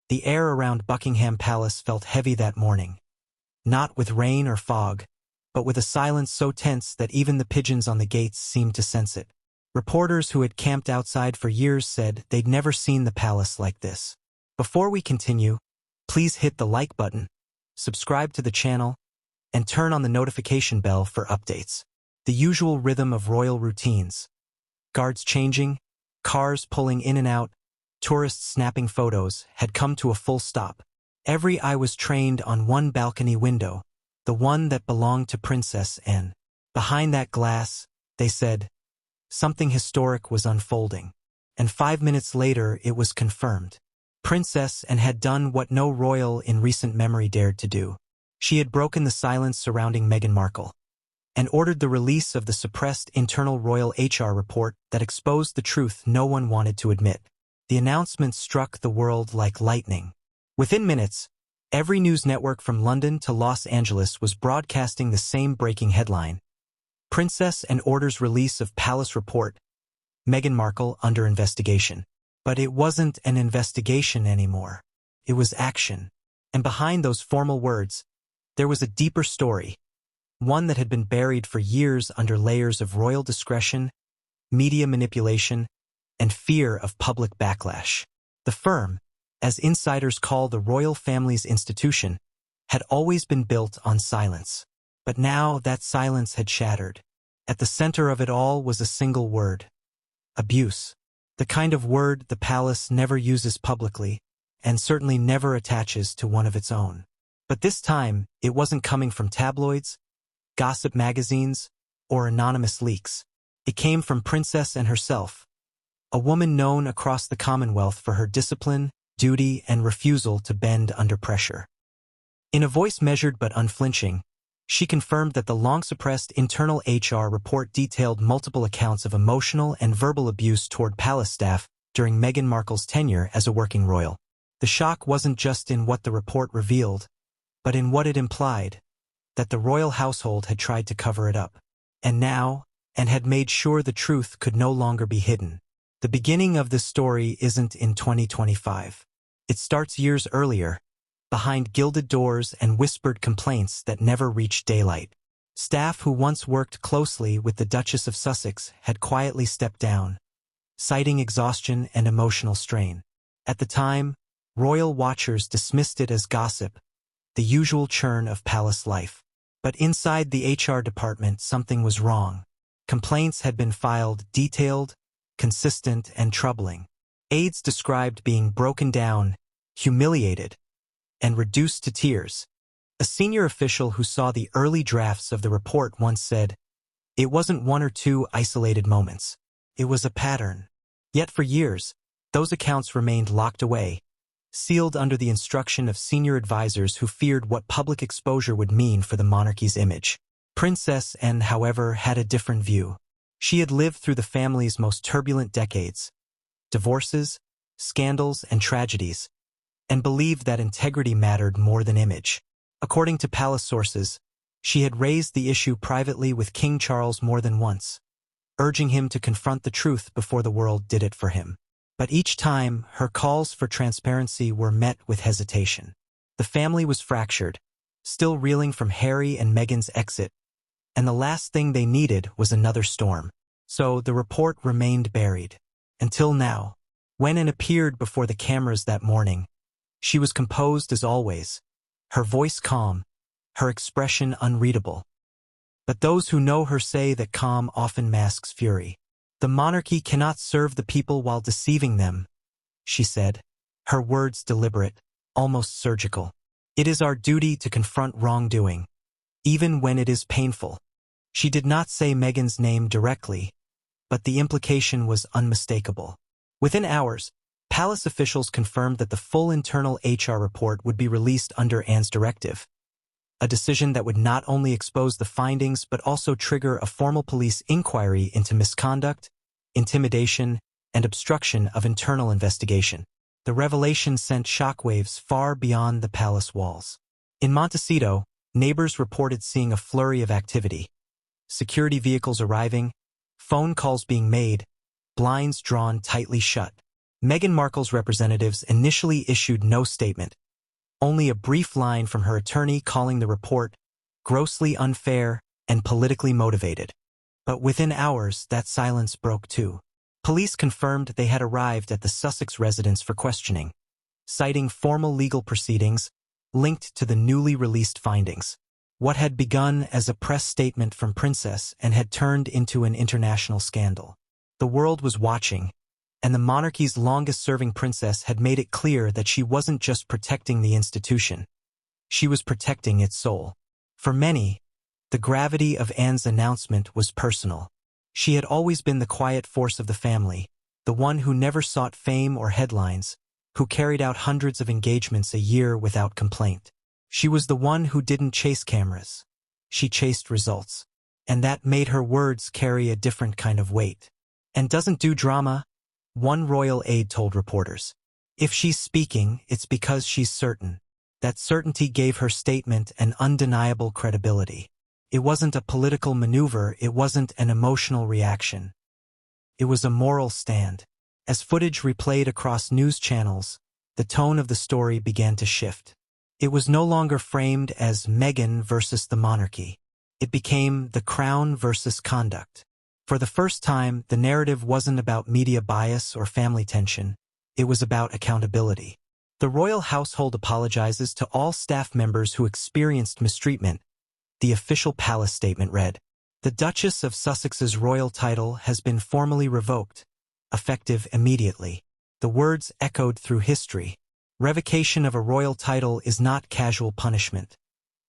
The air around Buckingham Palace felt heavy that morning, not with rain or fog, but with a silence so tense that even the pigeons on the gates seemed to sense it. Reporters who had camped outside for years said they'd never seen the palace like this. Before we continue, please hit the like button, subscribe to the channel, and turn on the notification bell for updates. The usual rhythm of royal routines. Guards changing, cars pulling in and out, tourists snapping photos had come to a full stop. Every eye was trained on one balcony window, the one that belonged to Princess Anne. Behind that glass, they said, something historic was unfolding. And 5 minutes later it was confirmed. Princess Anne had done what no royal in recent memory dared to do. She had broken the silence surrounding Meghan Markle and ordered the release of the suppressed internal royal HR report that exposed the truth no one wanted to admit. The announcement struck the world like lightning. Within minutes, every news network from London to Los Angeles was broadcasting the same breaking headline. Princess Anne orders release of palace report, Meghan Markle under investigation. But it wasn't an investigation anymore. It was action. And behind those formal words, there was a deeper story, one that had been buried for years under layers of royal discretion, media manipulation, and fear of public backlash. The firm, as insiders call the royal family's institution, had always been built on silence. But now that silence had shattered. At the center of it all was a single word: abuse. The kind of word the palace never uses publicly, and certainly never attaches to one of its own. But this time, it wasn't coming from tabloids, gossip magazines, or anonymous leaks. It came from Princess Anne herself, a woman known across the Commonwealth for her discipline, duty, and refusal to bend under pressure. In a voice measured but unflinching, she confirmed that the long-suppressed internal HR report detailed multiple accounts of emotional and verbal abuse toward palace staff during Meghan Markle's tenure as a working royal. The shock wasn't just in what the report revealed, but in what it implied, that the royal household had tried to cover it up. And had made sure the truth could no longer be hidden. The beginning of this story isn't in 2025. It starts years earlier, behind gilded doors and whispered complaints that never reached daylight. Staff who once worked closely with the Duchess of Sussex had quietly stepped down, citing exhaustion and emotional strain. At the time, royal watchers dismissed it as gossip, the usual churn of palace life. But inside the HR department, something was wrong. Complaints had been filed, detailed, consistent, and troubling. Aides described being broken down, humiliated, and reduced to tears. A senior official who saw the early drafts of the report once said, "It wasn't one or two isolated moments. It was a pattern." Yet for years, those accounts remained locked away, sealed under the instruction of senior advisors who feared what public exposure would mean for the monarchy's image. Princess Anne, however, had a different view. She had lived through the family's most turbulent decades, divorces, scandals, and tragedies, and believed that integrity mattered more than image. According to palace sources, she had raised the issue privately with King Charles more than once, urging him to confront the truth before the world did it for him. But each time, her calls for transparency were met with hesitation. The family was fractured, still reeling from Harry and Meghan's exit, and the last thing they needed was another storm. So the report remained buried. Until now, when Anne appeared before the cameras that morning, she was composed as always, her voice calm, her expression unreadable. But those who know her say that calm often masks fury. "The monarchy cannot serve the people while deceiving them," she said, her words deliberate, almost surgical. "It is our duty to confront wrongdoing, even when it is painful." She did not say Meghan's name directly, but the implication was unmistakable. Within hours, palace officials confirmed that the full internal HR report would be released under Anne's directive, a decision that would not only expose the findings but also trigger a formal police inquiry into misconduct, intimidation, and obstruction of internal investigation. The revelation sent shockwaves far beyond the palace walls. In Montecito, neighbors reported seeing a flurry of activity: security vehicles arriving, phone calls being made, blinds drawn tightly shut. Meghan Markle's representatives initially issued no statement, only a brief line from her attorney calling the report grossly unfair and politically motivated. But within hours, that silence broke too. Police confirmed they had arrived at the Sussex residence for questioning, citing formal legal proceedings linked to the newly released findings. What had begun as a press statement from Princess and had turned into an international scandal. The world was watching, and the monarchy's longest-serving princess had made it clear that she wasn't just protecting the institution. She was protecting its soul. For many, the gravity of Anne's announcement was personal. She had always been the quiet force of the family, the one who never sought fame or headlines, who carried out hundreds of engagements a year without complaint. She was the one who didn't chase cameras. She chased results. And that made her words carry a different kind of weight. And doesn't do drama, one royal aide told reporters. If she's speaking, it's because she's certain. That certainty gave her statement an undeniable credibility. It wasn't a political maneuver, it wasn't an emotional reaction. It was a moral stand. As footage replayed across news channels, the tone of the story began to shift. It was no longer framed as Meghan versus the monarchy. It became the crown versus conduct. For the first time, the narrative wasn't about media bias or family tension. It was about accountability. The royal household apologizes to all staff members who experienced mistreatment. The official palace statement read, "The Duchess of Sussex's royal title has been formally revoked, effective immediately." The words echoed through history. Revocation of a royal title is not casual punishment.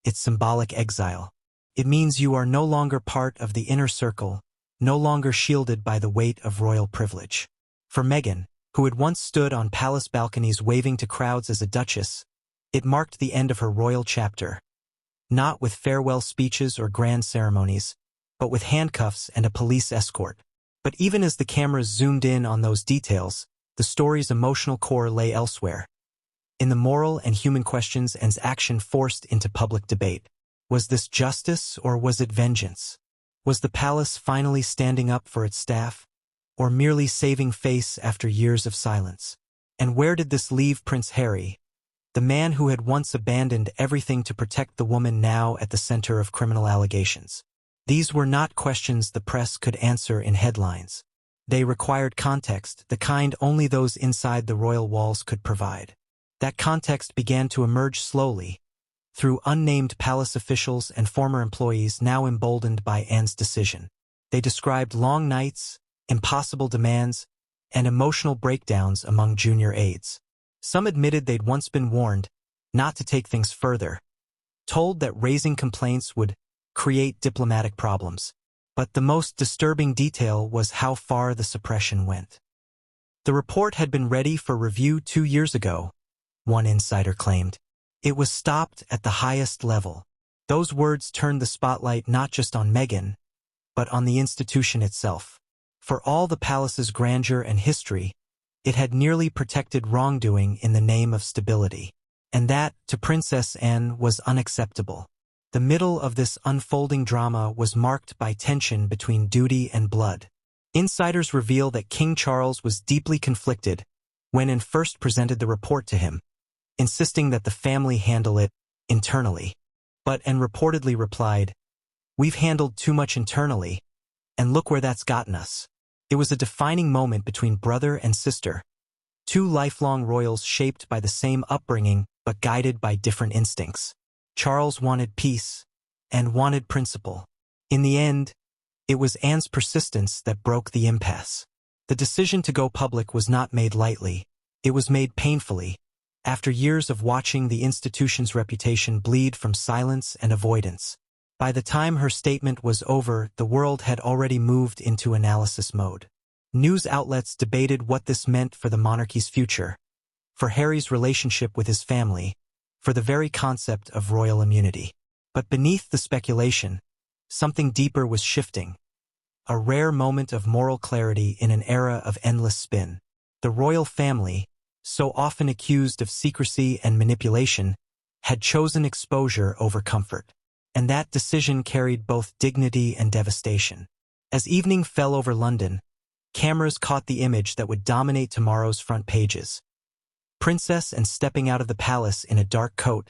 It's symbolic exile. It means you are no longer part of the inner circle, no longer shielded by the weight of royal privilege. For Meghan, who had once stood on palace balconies waving to crowds as a duchess, it marked the end of her royal chapter. Not with farewell speeches or grand ceremonies, but with handcuffs and a police escort. But even as the cameras zoomed in on those details, the story's emotional core lay elsewhere. In the moral and human questions Anne's action forced into public debate. Was this justice or was it vengeance? Was the palace finally standing up for its staff, or merely saving face after years of silence? And where did this leave Prince Harry, the man who had once abandoned everything to protect the woman now at the center of criminal allegations? These were not questions the press could answer in headlines. They required context, the kind only those inside the royal walls could provide. That context began to emerge slowly, through unnamed palace officials and former employees now emboldened by Anne's decision. They described long nights, impossible demands, and emotional breakdowns among junior aides. Some admitted they'd once been warned not to take things further, told that raising complaints would create diplomatic problems. But the most disturbing detail was how far the suppression went. The report had been ready for review 2 years ago, one insider claimed. It was stopped at the highest level. Those words turned the spotlight not just on Meghan, but on the institution itself. For all the palace's grandeur and history, it had nearly protected wrongdoing in the name of stability. And that, to Princess Anne, was unacceptable. The middle of this unfolding drama was marked by tension between duty and blood. Insiders reveal that King Charles was deeply conflicted when Anne first presented the report to him, insisting that the family handle it internally. But Anne reportedly replied, "We've handled too much internally, and look where that's gotten us." It was a defining moment between brother and sister, two lifelong royals shaped by the same upbringing but guided by different instincts. Charles wanted peace, and wanted principle. In the end, it was Anne's persistence that broke the impasse. The decision to go public was not made lightly. It was made painfully, after years of watching the institution's reputation bleed from silence and avoidance. By the time her statement was over, the world had already moved into analysis mode. News outlets debated what this meant for the monarchy's future, for Harry's relationship with his family, for the very concept of royal immunity. But beneath the speculation, something deeper was shifting. A rare moment of moral clarity in an era of endless spin. The royal family, so often accused of secrecy and manipulation, had chosen exposure over comfort. And that decision carried both dignity and devastation. As evening fell over London, Cameras caught the image that would dominate tomorrow's front pages. Princess and stepping out of the palace in a dark coat,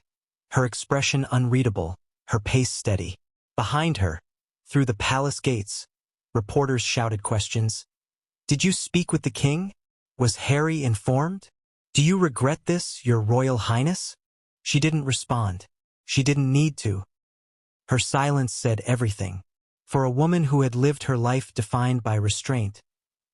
her expression unreadable, her pace steady. Behind her, through the palace gates, reporters shouted questions. Did you speak with the king? Was Harry informed? Do you regret this, your royal highness? She didn't respond. She didn't need to. Her silence said everything. For a woman who had lived her life defined by restraint,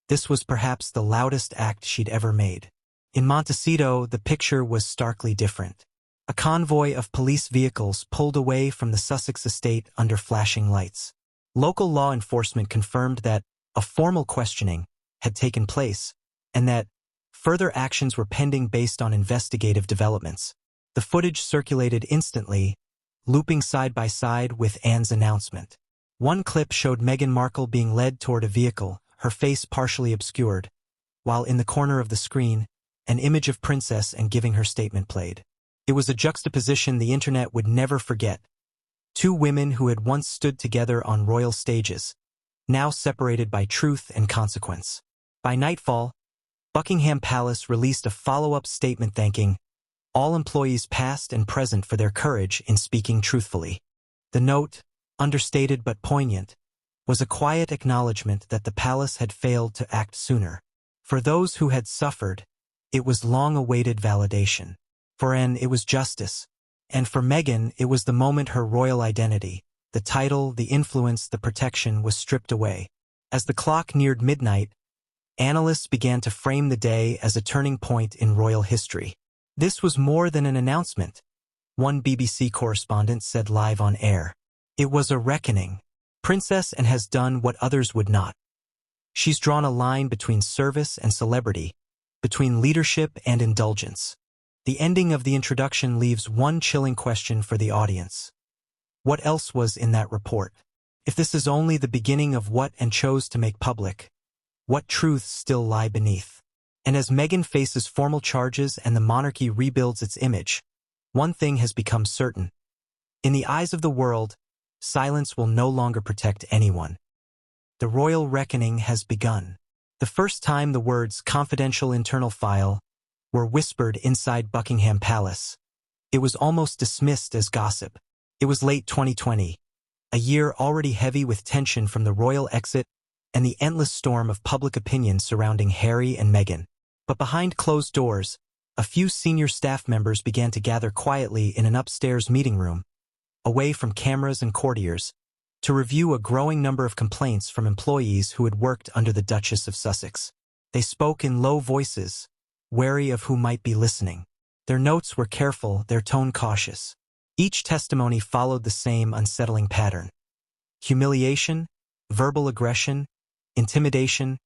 this was perhaps the loudest act she'd ever made. In Montecito, the picture was starkly different. A convoy of police vehicles pulled away from the Sussex estate under flashing lights. Local law enforcement confirmed that a formal questioning had taken place and that further actions were pending based on investigative developments. The footage circulated instantly, looping side by side with Anne's announcement. One clip showed Meghan Markle being led toward a vehicle, her face partially obscured, while in the corner of the screen, an image of Princess and giving her statement played. It was a juxtaposition the internet would never forget. Two women who had once stood together on royal stages, now separated by truth and consequence. By nightfall, Buckingham Palace released a follow-up statement thanking all employees past and present for their courage in speaking truthfully. The note, understated but poignant, was a quiet acknowledgement that the palace had failed to act sooner. For those who had suffered, it was long-awaited validation. For Anne, it was justice. And for Meghan, it was the moment her royal identity, the title, the influence, the protection was stripped away. As the clock neared midnight, analysts began to frame the day as a turning point in royal history. This was more than an announcement, one BBC correspondent said live on air. It was a reckoning. Princess Anne has done what others would not. She's drawn a line between service and celebrity, between leadership and indulgence. The ending of the introduction leaves one chilling question for the audience. What else was in that report? If this is only the beginning of what Anne chose to make public, what truths still lie beneath? And as Meghan faces formal charges and the monarchy rebuilds its image, one thing has become certain. In the eyes of the world, silence will no longer protect anyone. The royal reckoning has begun. The first time the words confidential internal file were whispered inside Buckingham Palace, it was almost dismissed as gossip. It was late 2020, a year already heavy with tension from the royal exit and the endless storm of public opinion surrounding Harry and Meghan. But behind closed doors, a few senior staff members began to gather quietly in an upstairs meeting room, away from cameras and courtiers, to review a growing number of complaints from employees who had worked under the Duchess of Sussex. They spoke in low voices, wary of who might be listening. Their notes were careful, their tone cautious. Each testimony followed the same unsettling pattern. Humiliation, verbal aggression, intimidation,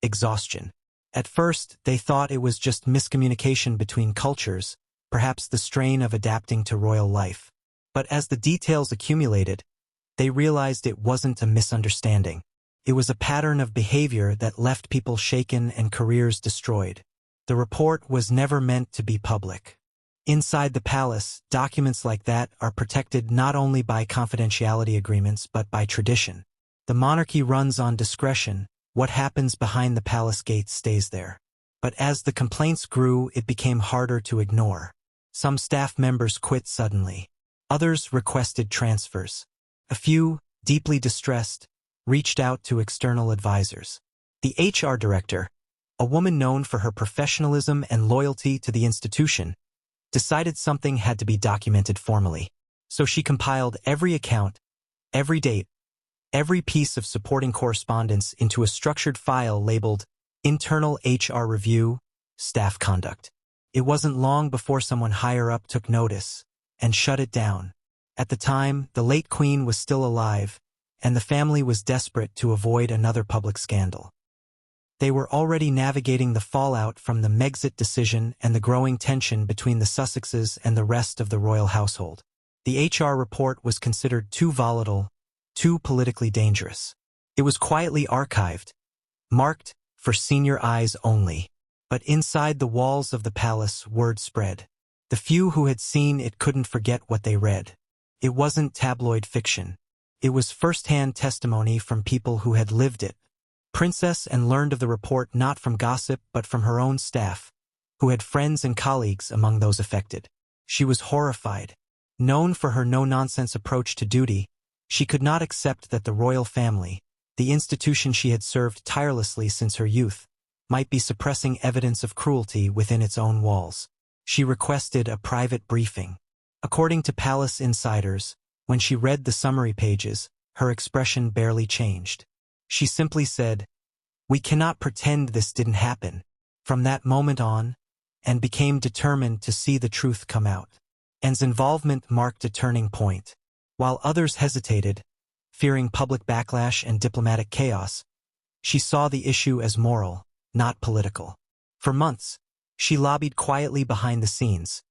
exhaustion. At first, they thought it was just miscommunication between cultures, perhaps the strain of adapting to royal life. But as the details accumulated, they realized it wasn't a misunderstanding. It was a pattern of behavior that left people shaken and careers destroyed. The report was never meant to be public. Inside the palace, documents like that are protected not only by confidentiality agreements but by tradition. The monarchy runs on discretion. What happens behind the palace gates stays there. But as the complaints grew, it became harder to ignore. Some staff members quit suddenly. Others requested transfers. A few, deeply distressed, reached out to external advisors. The HR director, a woman known for her professionalism and loyalty to the institution, decided something had to be documented formally. So she compiled every account, every date, every piece of supporting correspondence into a structured file labeled Internal HR Review, Staff Conduct. It wasn't long before someone higher up took notice and shut it down. At the time, the late Queen was still alive, and the family was desperate to avoid another public scandal. They were already navigating the fallout from the Megxit decision and the growing tension between the Sussexes and the rest of the royal household. The HR report was considered too volatile, too politically dangerous. It was quietly archived, marked for senior eyes only. But inside the walls of the palace, word spread. The few who had seen it couldn't forget what they read. It wasn't tabloid fiction. It was first-hand testimony from people who had lived it, Princess and learned of the report not from gossip but from her own staff, who had friends and colleagues among those affected. She was horrified. Known for her no-nonsense approach to duty, she could not accept that the royal family, the institution she had served tirelessly since her youth, might be suppressing evidence of cruelty within its own walls. She requested a private briefing. According to palace insiders, when she read the summary pages, her expression barely changed. She simply said, "We cannot pretend this didn't happen," from that moment on, and became determined to see the truth come out. Anne's involvement marked a turning point. While others hesitated, fearing public backlash and diplomatic chaos, she saw the issue as moral, not political. For months, she lobbied quietly behind the scenes,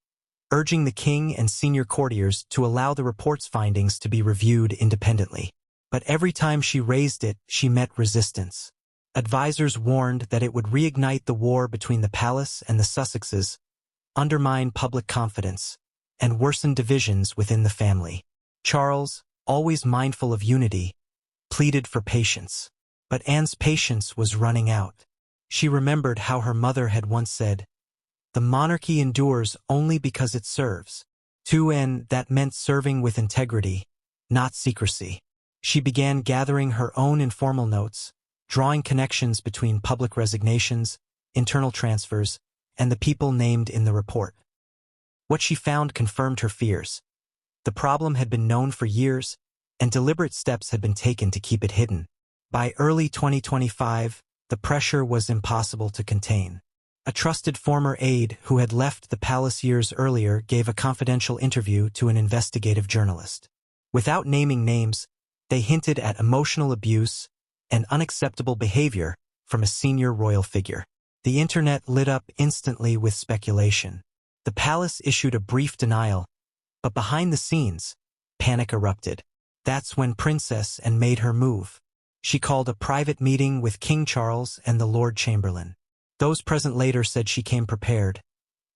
urging the king and senior courtiers to allow the report's findings to be reviewed independently. But every time she raised it, she met resistance. Advisors warned that it would reignite the war between the palace and the Sussexes, undermine public confidence, and worsen divisions within the family. Charles, always mindful of unity, pleaded for patience. But Anne's patience was running out. She remembered how her mother had once said, "The monarchy endures only because it serves." To Anne, that meant serving with integrity, not secrecy. She began gathering her own informal notes, drawing connections between public resignations, internal transfers, and the people named in the report. What she found confirmed her fears. The problem had been known for years, and deliberate steps had been taken to keep it hidden. By early 2025, the pressure was impossible to contain. A trusted former aide who had left the palace years earlier gave a confidential interview to an investigative journalist. Without naming names, they hinted at emotional abuse and unacceptable behavior from a senior royal figure. The internet lit up instantly with speculation. The palace issued a brief denial, but behind the scenes, panic erupted. That's when Princess Anne made her move. She called a private meeting with King Charles and the Lord Chamberlain. Those present later said she came prepared.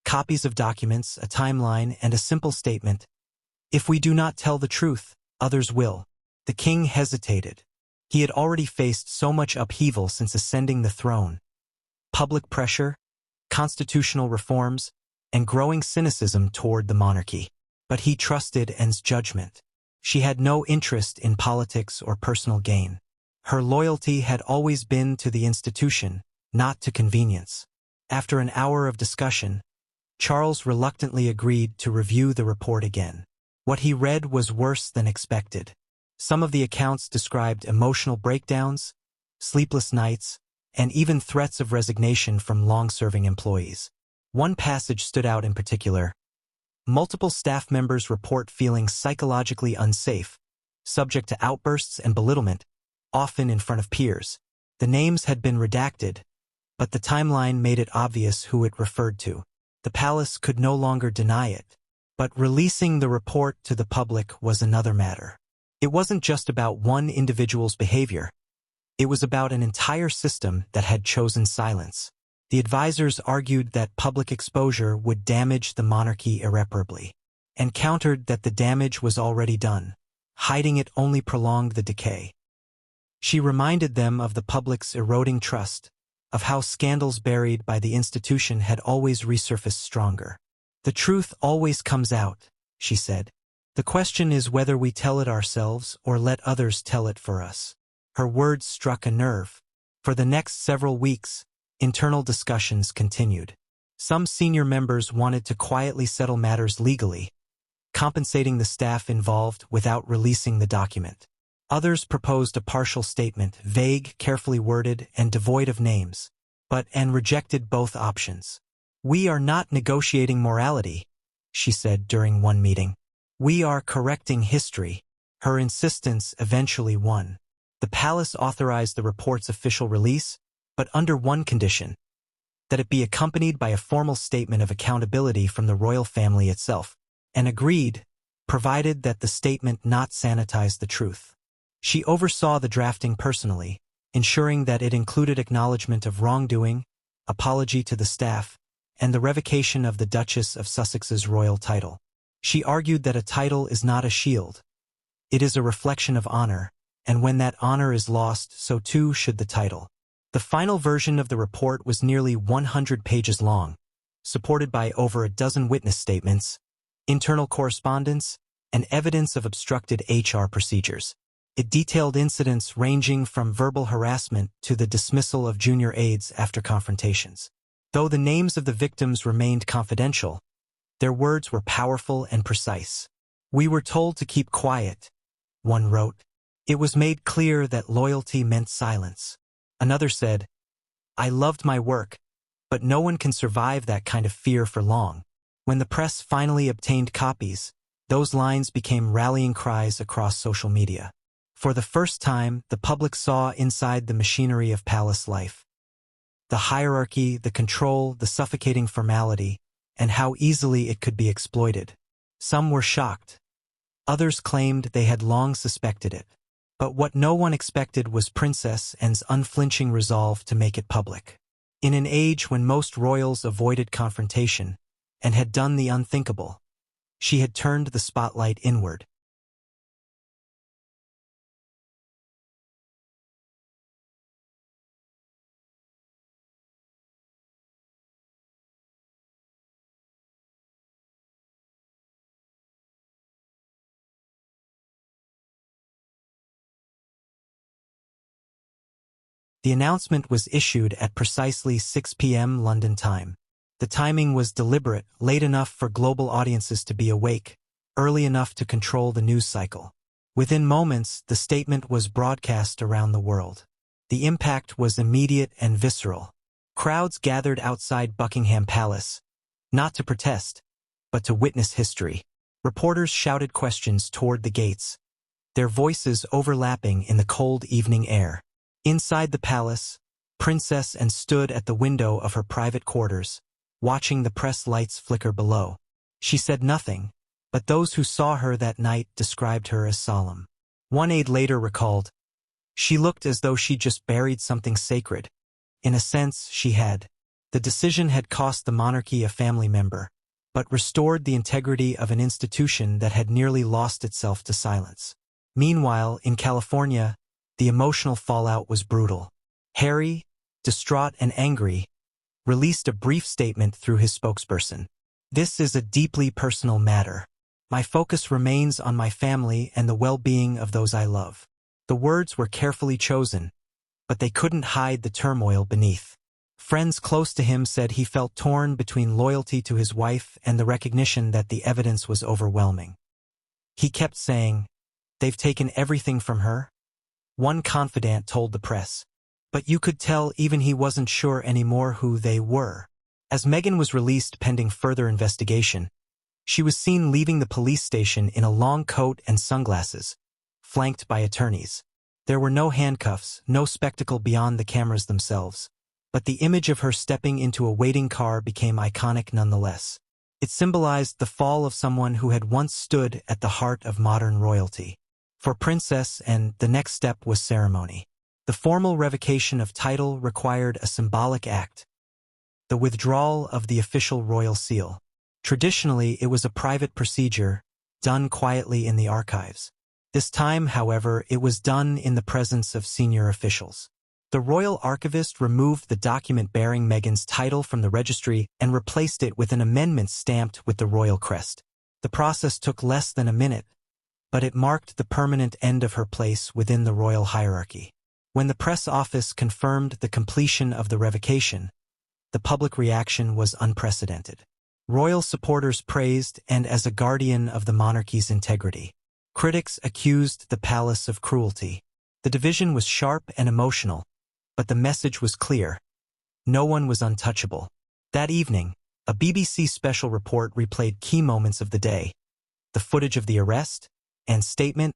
Copies of documents, a timeline, and a simple statement. "If we do not tell the truth, others will." The king hesitated. He had already faced so much upheaval since ascending the throne. Public pressure, constitutional reforms, and growing cynicism toward the monarchy. But he trusted Anne's judgment. She had no interest in politics or personal gain. Her loyalty had always been to the institution, not to convenience. After an hour of discussion, Charles reluctantly agreed to review the report again. What he read was worse than expected. Some of the accounts described emotional breakdowns, sleepless nights, and even threats of resignation from long-serving employees. One passage stood out in particular. Multiple staff members report feeling psychologically unsafe, subject to outbursts and belittlement, often in front of peers. The names had been redacted, but the timeline made it obvious who it referred to. The palace could no longer deny it. But releasing the report to the public was another matter. It wasn't just about one individual's behavior. It was about an entire system that had chosen silence. The advisors argued that public exposure would damage the monarchy irreparably, and countered that the damage was already done. Hiding it only prolonged the decay. She reminded them of the public's eroding trust, of how scandals buried by the institution had always resurfaced stronger. "The truth always comes out," she said. "The question is whether we tell it ourselves or let others tell it for us." Her words struck a nerve. For the next several weeks, internal discussions continued. Some senior members wanted to quietly settle matters legally, compensating the staff involved without releasing the document. Others proposed a partial statement, vague, carefully worded, and devoid of names. But Anne rejected both options. "We are not negotiating morality," she said during one meeting. "We are correcting history." Her insistence eventually won. The palace authorized the report's official release, but under one condition: that it be accompanied by a formal statement of accountability from the royal family itself, and agreed, provided that the statement not sanitize the truth. She oversaw the drafting personally, ensuring that it included acknowledgement of wrongdoing, apology to the staff, and the revocation of the Duchess of Sussex's royal title. She argued that a title is not a shield. It is a reflection of honor, and when that honor is lost, so too should the title. The final version of the report was nearly 100 pages long, supported by over a dozen witness statements, internal correspondence, and evidence of obstructed HR procedures. It detailed incidents ranging from verbal harassment to the dismissal of junior aides after confrontations. Though the names of the victims remained confidential, their words were powerful and precise. "We were told to keep quiet," one wrote. "It was made clear that loyalty meant silence." Another said, "I loved my work, but no one can survive that kind of fear for long." When the press finally obtained copies, those lines became rallying cries across social media. For the first time, the public saw inside the machinery of palace life. The hierarchy, the control, the suffocating formality, and how easily it could be exploited. Some were shocked. Others claimed they had long suspected it. But what no one expected was Princess Anne's unflinching resolve to make it public. In an age when most royals avoided confrontation and had done the unthinkable, she had turned the spotlight inward. The announcement was issued at precisely 6 p.m. London time. The timing was deliberate, late enough for global audiences to be awake, early enough to control the news cycle. Within moments, the statement was broadcast around the world. The impact was immediate and visceral. Crowds gathered outside Buckingham Palace, not to protest, but to witness history. Reporters shouted questions toward the gates, their voices overlapping in the cold evening air. Inside the palace, Princess Anne stood at the window of her private quarters, watching the press lights flicker below. She said nothing, but those who saw her that night described her as solemn. One aide later recalled, "She looked as though she'd just buried something sacred." In a sense, she had. The decision had cost the monarchy a family member, but restored the integrity of an institution that had nearly lost itself to silence. Meanwhile, in California, the emotional fallout was brutal. Harry, distraught and angry, released a brief statement through his spokesperson. "This is a deeply personal matter. My focus remains on my family and the well-being of those I love." The words were carefully chosen, but they couldn't hide the turmoil beneath. Friends close to him said he felt torn between loyalty to his wife and the recognition that the evidence was overwhelming. He kept saying, "They've taken everything from her." One confidant told the press, but you could tell even he wasn't sure anymore who they were. As Meghan was released pending further investigation, she was seen leaving the police station in a long coat and sunglasses, flanked by attorneys. There were no handcuffs, no spectacle beyond the cameras themselves, but the image of her stepping into a waiting car became iconic nonetheless. It symbolized the fall of someone who had once stood at the heart of modern royalty. For Princess Anne, the next step was ceremony. The formal revocation of title required a symbolic act, the withdrawal of the official royal seal. Traditionally, it was a private procedure, done quietly in the archives. This time, however, it was done in the presence of senior officials. The royal archivist removed the document bearing Meghan's title from the registry and replaced it with an amendment stamped with the royal crest. The process took less than a minute, but it marked the permanent end of her place within the royal hierarchy. When the press office confirmed the completion of the revocation, the public reaction was unprecedented. Royal supporters praised Anne as a guardian of the monarchy's integrity. Critics accused the palace of cruelty. The division was sharp and emotional, but the message was clear. No one was untouchable. That evening, a BBC special report replayed key moments of the day: the footage of the arrest, Anne's statement,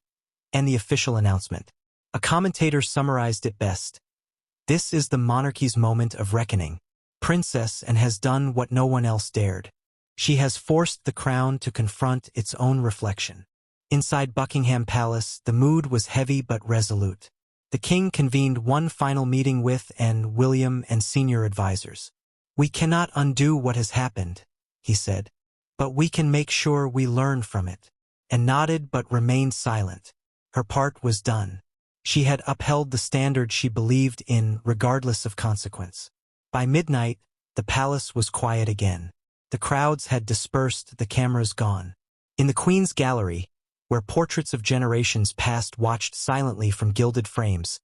and the official announcement. A commentator summarized it best: "This is the monarchy's moment of reckoning. Princess Anne has done what no one else dared. She has forced the crown to confront its own reflection." Inside Buckingham Palace, the mood was heavy but resolute. The king convened one final meeting with Anne, William, and senior advisors. "We cannot undo what has happened," he said, "but we can make sure we learn from it." Anne nodded but remained silent. Her part was done. She had upheld the standard she believed in regardless of consequence. By midnight, the palace was quiet again. The crowds had dispersed, the cameras gone. In the Queen's gallery, where portraits of generations past watched silently from gilded frames,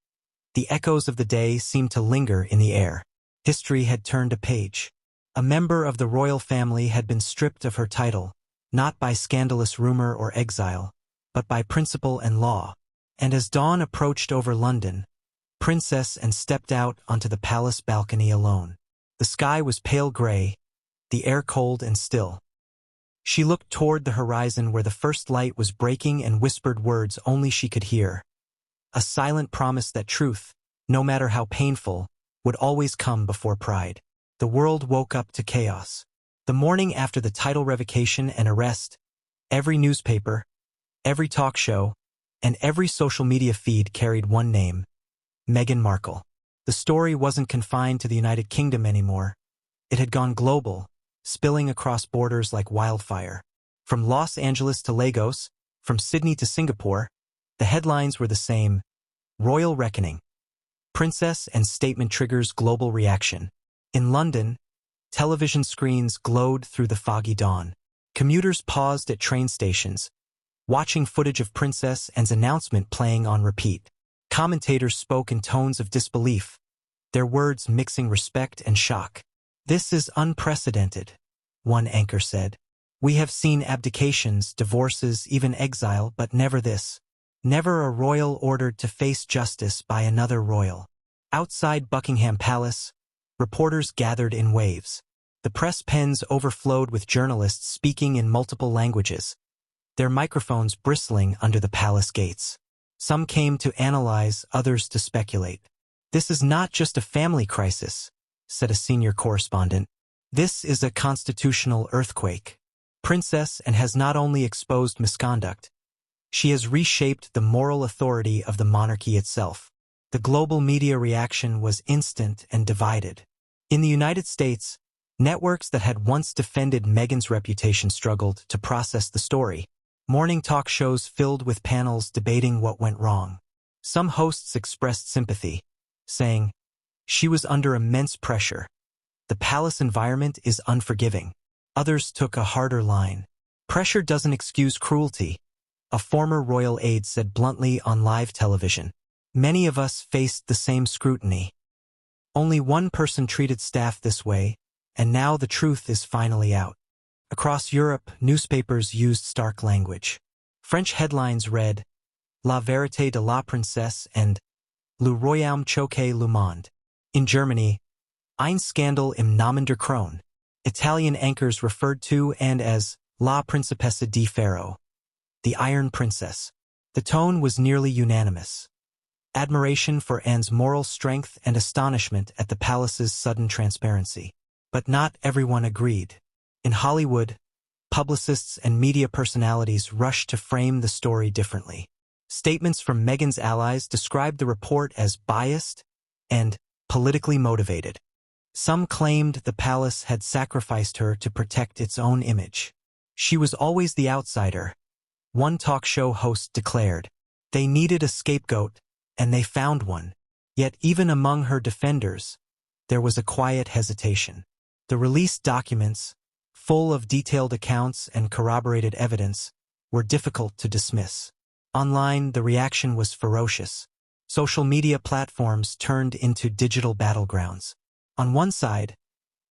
the echoes of the day seemed to linger in the air. History had turned a page. A member of the royal family had been stripped of her title, not by scandalous rumor or exile, but by principle and law. And as dawn approached over London, Princess Anne stepped out onto the palace balcony alone. The sky was pale gray, the air cold and still. She looked toward the horizon where the first light was breaking and whispered words only she could hear. A silent promise that truth, no matter how painful, would always come before pride. The world woke up to chaos. The morning after the title revocation and arrest, every newspaper, every talk show, and every social media feed carried one name: Meghan Markle. The story wasn't confined to the United Kingdom anymore. It had gone global, spilling across borders like wildfire. From Los Angeles to Lagos, from Sydney to Singapore, the headlines were the same: Royal Reckoning. Princess Anne's statement triggers global reaction. In London, television screens glowed through the foggy dawn. Commuters paused at train stations, watching footage of Princess Anne's announcement playing on repeat. Commentators spoke in tones of disbelief, their words mixing respect and shock. "This is unprecedented," one anchor said. "We have seen abdications, divorces, even exile, but never this. Never a royal ordered to face justice by another royal." Outside Buckingham Palace, reporters gathered in waves. The press pens overflowed with journalists speaking in multiple languages, their microphones bristling under the palace gates. Some came to analyze, others to speculate. "This is not just a family crisis," said a senior correspondent. "This is a constitutional earthquake. Princess Anne has not only exposed misconduct, she has reshaped the moral authority of the monarchy itself." The global media reaction was instant and divided. In the United States, networks that had once defended Meghan's reputation struggled to process the story. Morning talk shows filled with panels debating what went wrong. Some hosts expressed sympathy, saying, "She was under immense pressure. The palace environment is unforgiving." Others took a harder line. "Pressure doesn't excuse cruelty," a former royal aide said bluntly on live television. "Many of us faced the same scrutiny. Only one person treated staff this way, and now the truth is finally out." Across Europe, newspapers used stark language. French headlines read, "La vérité de la princesse" and "Le royaume choque le monde." In Germany, "Ein Skandal im Namen der Krone." Italian anchors referred to and as "La Principessa di Ferro," the Iron Princess. The tone was nearly unanimous. Admiration for Anne's moral strength and astonishment at the palace's sudden transparency. But not everyone agreed. In Hollywood, publicists and media personalities rushed to frame the story differently. Statements from Meghan's allies described the report as biased and politically motivated. Some claimed the palace had sacrificed her to protect its own image. "She was always the outsider," one talk show host declared. "They needed a scapegoat, and they found one." Yet even among her defenders, there was a quiet hesitation. The released documents, full of detailed accounts and corroborated evidence, were difficult to dismiss. Online, the reaction was ferocious. Social media platforms turned into digital battlegrounds. On one side,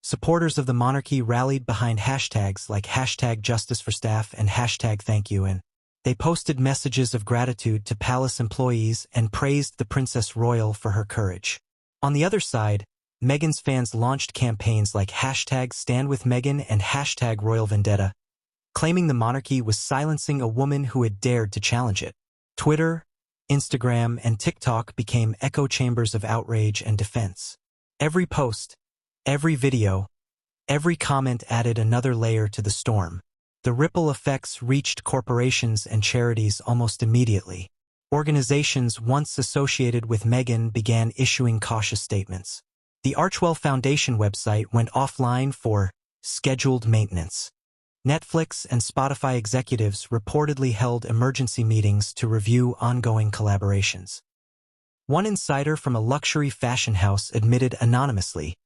supporters of the monarchy rallied behind hashtags like #JusticeForStaff and #ThankYou, and they posted messages of gratitude to palace employees and praised the Princess Royal for her courage. On the other side, Meghan's fans launched campaigns like #StandWithMeghan and #RoyalVendetta, claiming the monarchy was silencing a woman who had dared to challenge it. Twitter, Instagram, and TikTok became echo chambers of outrage and defense. Every post, every video, every comment added another layer to the storm. The ripple effects reached corporations and charities almost immediately. Organizations once associated with Meghan began issuing cautious statements. The Archwell Foundation website went offline for scheduled maintenance. Netflix and Spotify executives reportedly held emergency meetings to review ongoing collaborations. One insider from a luxury fashion house admitted anonymously,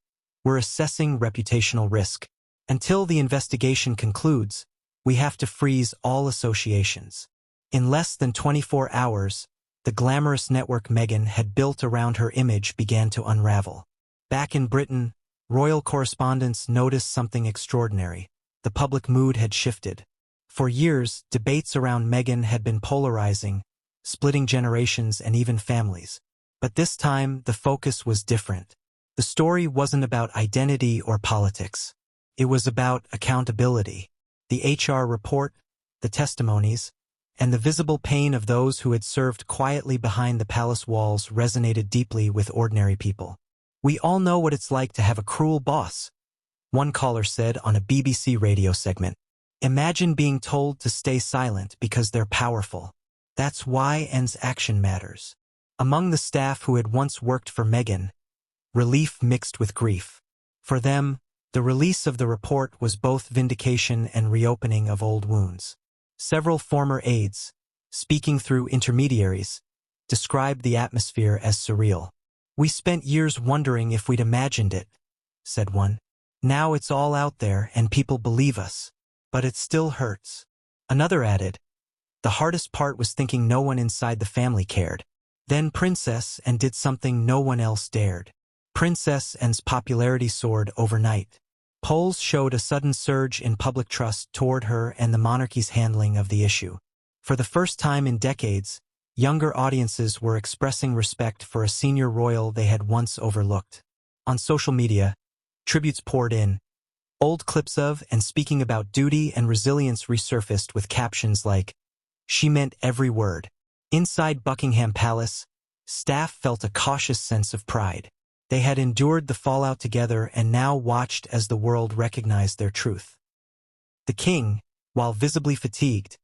"We're assessing reputational risk. Until the investigation concludes, we have to freeze all associations." In less than 24 hours, the glamorous network Meghan had built around her image began to unravel. Back in Britain, royal correspondents noticed something extraordinary. The public mood had shifted. For years, debates around Meghan had been polarizing, splitting generations and even families. But this time, the focus was different. The story wasn't about identity or politics. It was about accountability. The HR report, the testimonies, and the visible pain of those who had served quietly behind the palace walls resonated deeply with ordinary people. "We all know what it's like to have a cruel boss," one caller said on a BBC radio segment. "Imagine being told to stay silent because they're powerful. That's why N's action matters." Among the staff who had once worked for Meghan, relief mixed with grief. For them, the release of the report was both vindication and reopening of old wounds. Several former aides, speaking through intermediaries, described the atmosphere as surreal. "We spent years wondering if we'd imagined it," said one. "Now it's all out there and people believe us. But it still hurts." Another added, "The hardest part was thinking no one inside the family cared. Then Princess Anne did something no one else dared." Princess Anne's popularity soared overnight. Polls showed a sudden surge in public trust toward her and the monarchy's handling of the issue. For the first time in decades, younger audiences were expressing respect for a senior royal they had once overlooked. On social media, tributes poured in. Old clips of and speaking about duty and resilience resurfaced with captions like, "She meant every word." Inside Buckingham Palace, staff felt a cautious sense of pride. They had endured the fallout together and now watched as the world recognized their truth. The king, while visibly fatigued,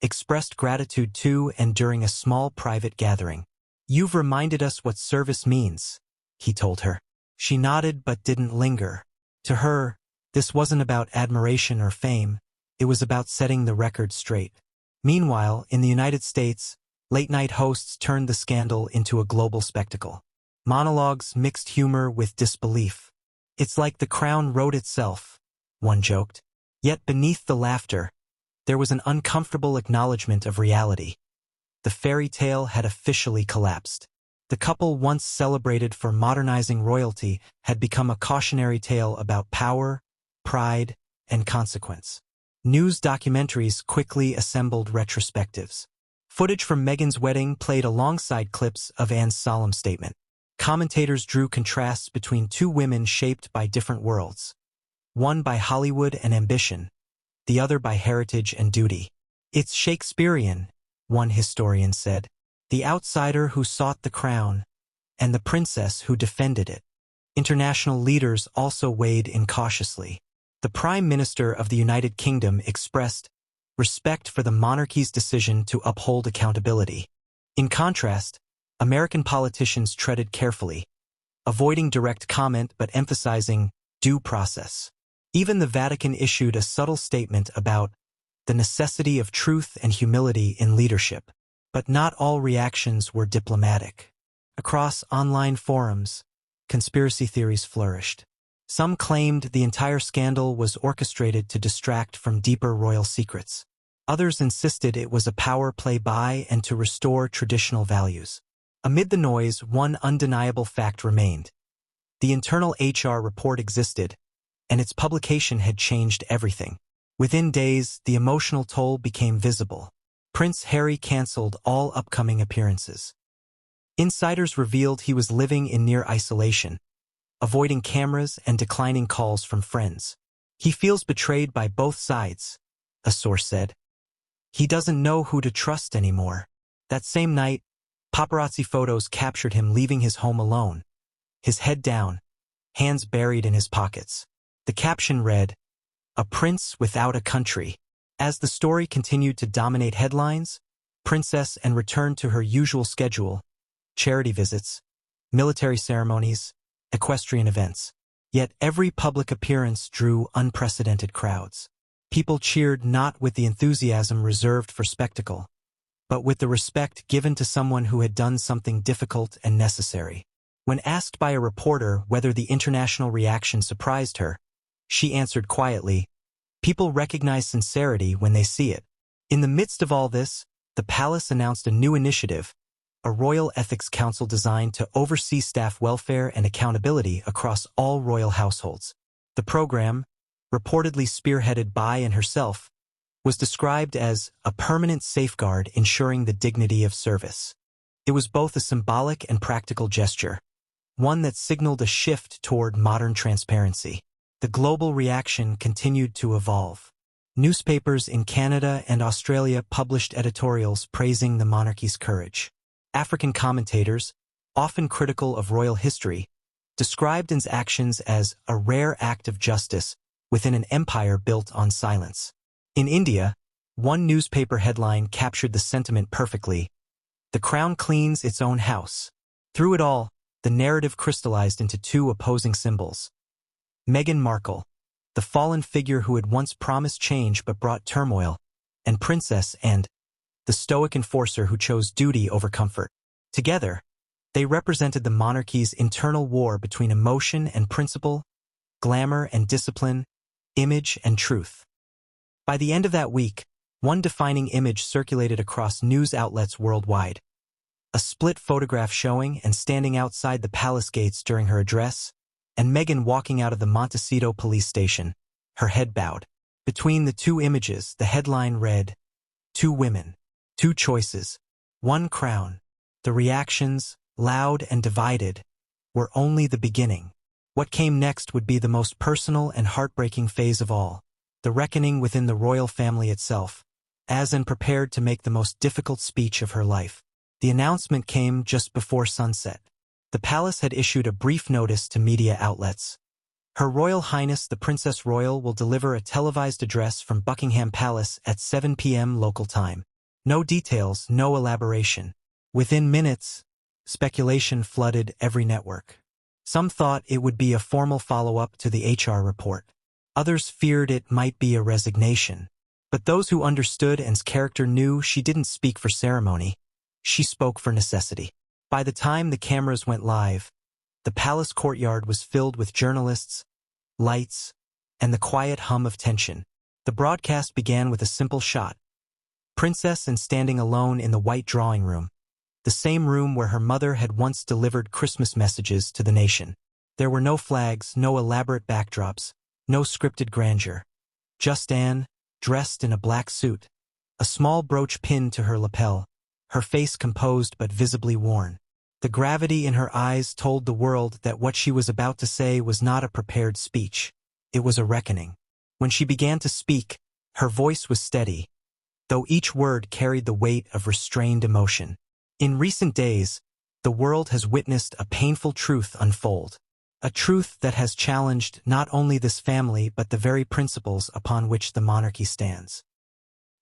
expressed gratitude to and during a small private gathering. "You've reminded us what service means," he told her. She nodded but didn't linger. To her, this wasn't about admiration or fame, it was about setting the record straight. Meanwhile, in the United States, late-night hosts turned the scandal into a global spectacle. Monologues mixed humor with disbelief. "It's like the crown wrote itself," one joked. Yet beneath the laughter, there was an uncomfortable acknowledgement of reality. The fairy tale had officially collapsed. The couple once celebrated for modernizing royalty had become a cautionary tale about power, pride, and consequence. News documentaries quickly assembled retrospectives. Footage from Meghan's wedding played alongside clips of Anne's solemn statement. Commentators drew contrasts between two women shaped by different worlds. One by Hollywood and ambition, the other by heritage and duty. "It's Shakespearean," one historian said. "The outsider who sought the crown, and the princess who defended it." International leaders also weighed in cautiously. The Prime Minister of the United Kingdom expressed respect for the monarchy's decision to uphold accountability. In contrast, American politicians treaded carefully, avoiding direct comment but emphasizing due process. Even the Vatican issued a subtle statement about the necessity of truth and humility in leadership. But not all reactions were diplomatic. Across online forums, conspiracy theories flourished. Some claimed the entire scandal was orchestrated to distract from deeper royal secrets. Others insisted it was a power play by and to restore traditional values. Amid the noise, one undeniable fact remained. The internal HR report existed, and its publication had changed everything. Within days, the emotional toll became visible. Prince Harry canceled all upcoming appearances. Insiders revealed he was living in near isolation, avoiding cameras and declining calls from friends. "He feels betrayed by both sides," a source said. "He doesn't know who to trust anymore." That same night, paparazzi photos captured him leaving his home alone, his head down, hands buried in his pockets. The caption read, "A prince without a country." As the story continued to dominate headlines, Princess Anne returned to her usual schedule: charity visits, military ceremonies, equestrian events. Yet every public appearance drew unprecedented crowds. People cheered not with the enthusiasm reserved for spectacle, but with the respect given to someone who had done something difficult and necessary. When asked by a reporter whether the international reaction surprised her, she answered quietly, "People recognize sincerity when they see it." In the midst of all this, the palace announced a new initiative, a Royal Ethics Council designed to oversee staff welfare and accountability across all royal households. The program, reportedly spearheaded by and herself, was described as a permanent safeguard ensuring the dignity of service. It was both a symbolic and practical gesture, one that signaled a shift toward modern transparency. The global reaction continued to evolve. Newspapers in Canada and Australia published editorials praising the monarchy's courage. African commentators, often critical of royal history, described its actions as a rare act of justice within an empire built on silence. In India, one newspaper headline captured the sentiment perfectly: "The crown cleans its own house." Through it all, the narrative crystallized into two opposing symbols. Meghan Markle, the fallen figure who had once promised change but brought turmoil, and Princess and the stoic enforcer who chose duty over comfort. Together, they represented the monarchy's internal war between emotion and principle, glamour and discipline, image and truth. By the end of that week, one defining image circulated across news outlets worldwide. A split photograph showing and standing outside the palace gates during her address, and Meghan walking out of the Montecito police station, her head bowed. Between the two images, the headline read, "Two women, two choices, one crown." The reactions, loud and divided, were only the beginning. What came next would be the most personal and heartbreaking phase of all, the reckoning within the royal family itself, as and prepared to make the most difficult speech of her life. The announcement came just before sunset. The palace had issued a brief notice to media outlets. Her Royal Highness the Princess Royal will deliver a televised address from Buckingham Palace at 7 p.m. local time. No details, no elaboration. Within minutes, speculation flooded every network. Some thought it would be a formal follow-up to the HR report. Others feared it might be a resignation. But those who understood Anne's character knew she didn't speak for ceremony. She spoke for necessity. By the time the cameras went live, the palace courtyard was filled with journalists, lights, and the quiet hum of tension. The broadcast began with a simple shot. Princess Anne standing alone in the white drawing room, the same room where her mother had once delivered Christmas messages to the nation. There were no flags, no elaborate backdrops, no scripted grandeur. Just Anne, dressed in a black suit, a small brooch pinned to her lapel, her face composed but visibly worn. The gravity in her eyes told the world that what she was about to say was not a prepared speech. It was a reckoning. When she began to speak, her voice was steady, though each word carried the weight of restrained emotion. In recent days, the world has witnessed a painful truth unfold. A truth that has challenged not only this family but the very principles upon which the monarchy stands.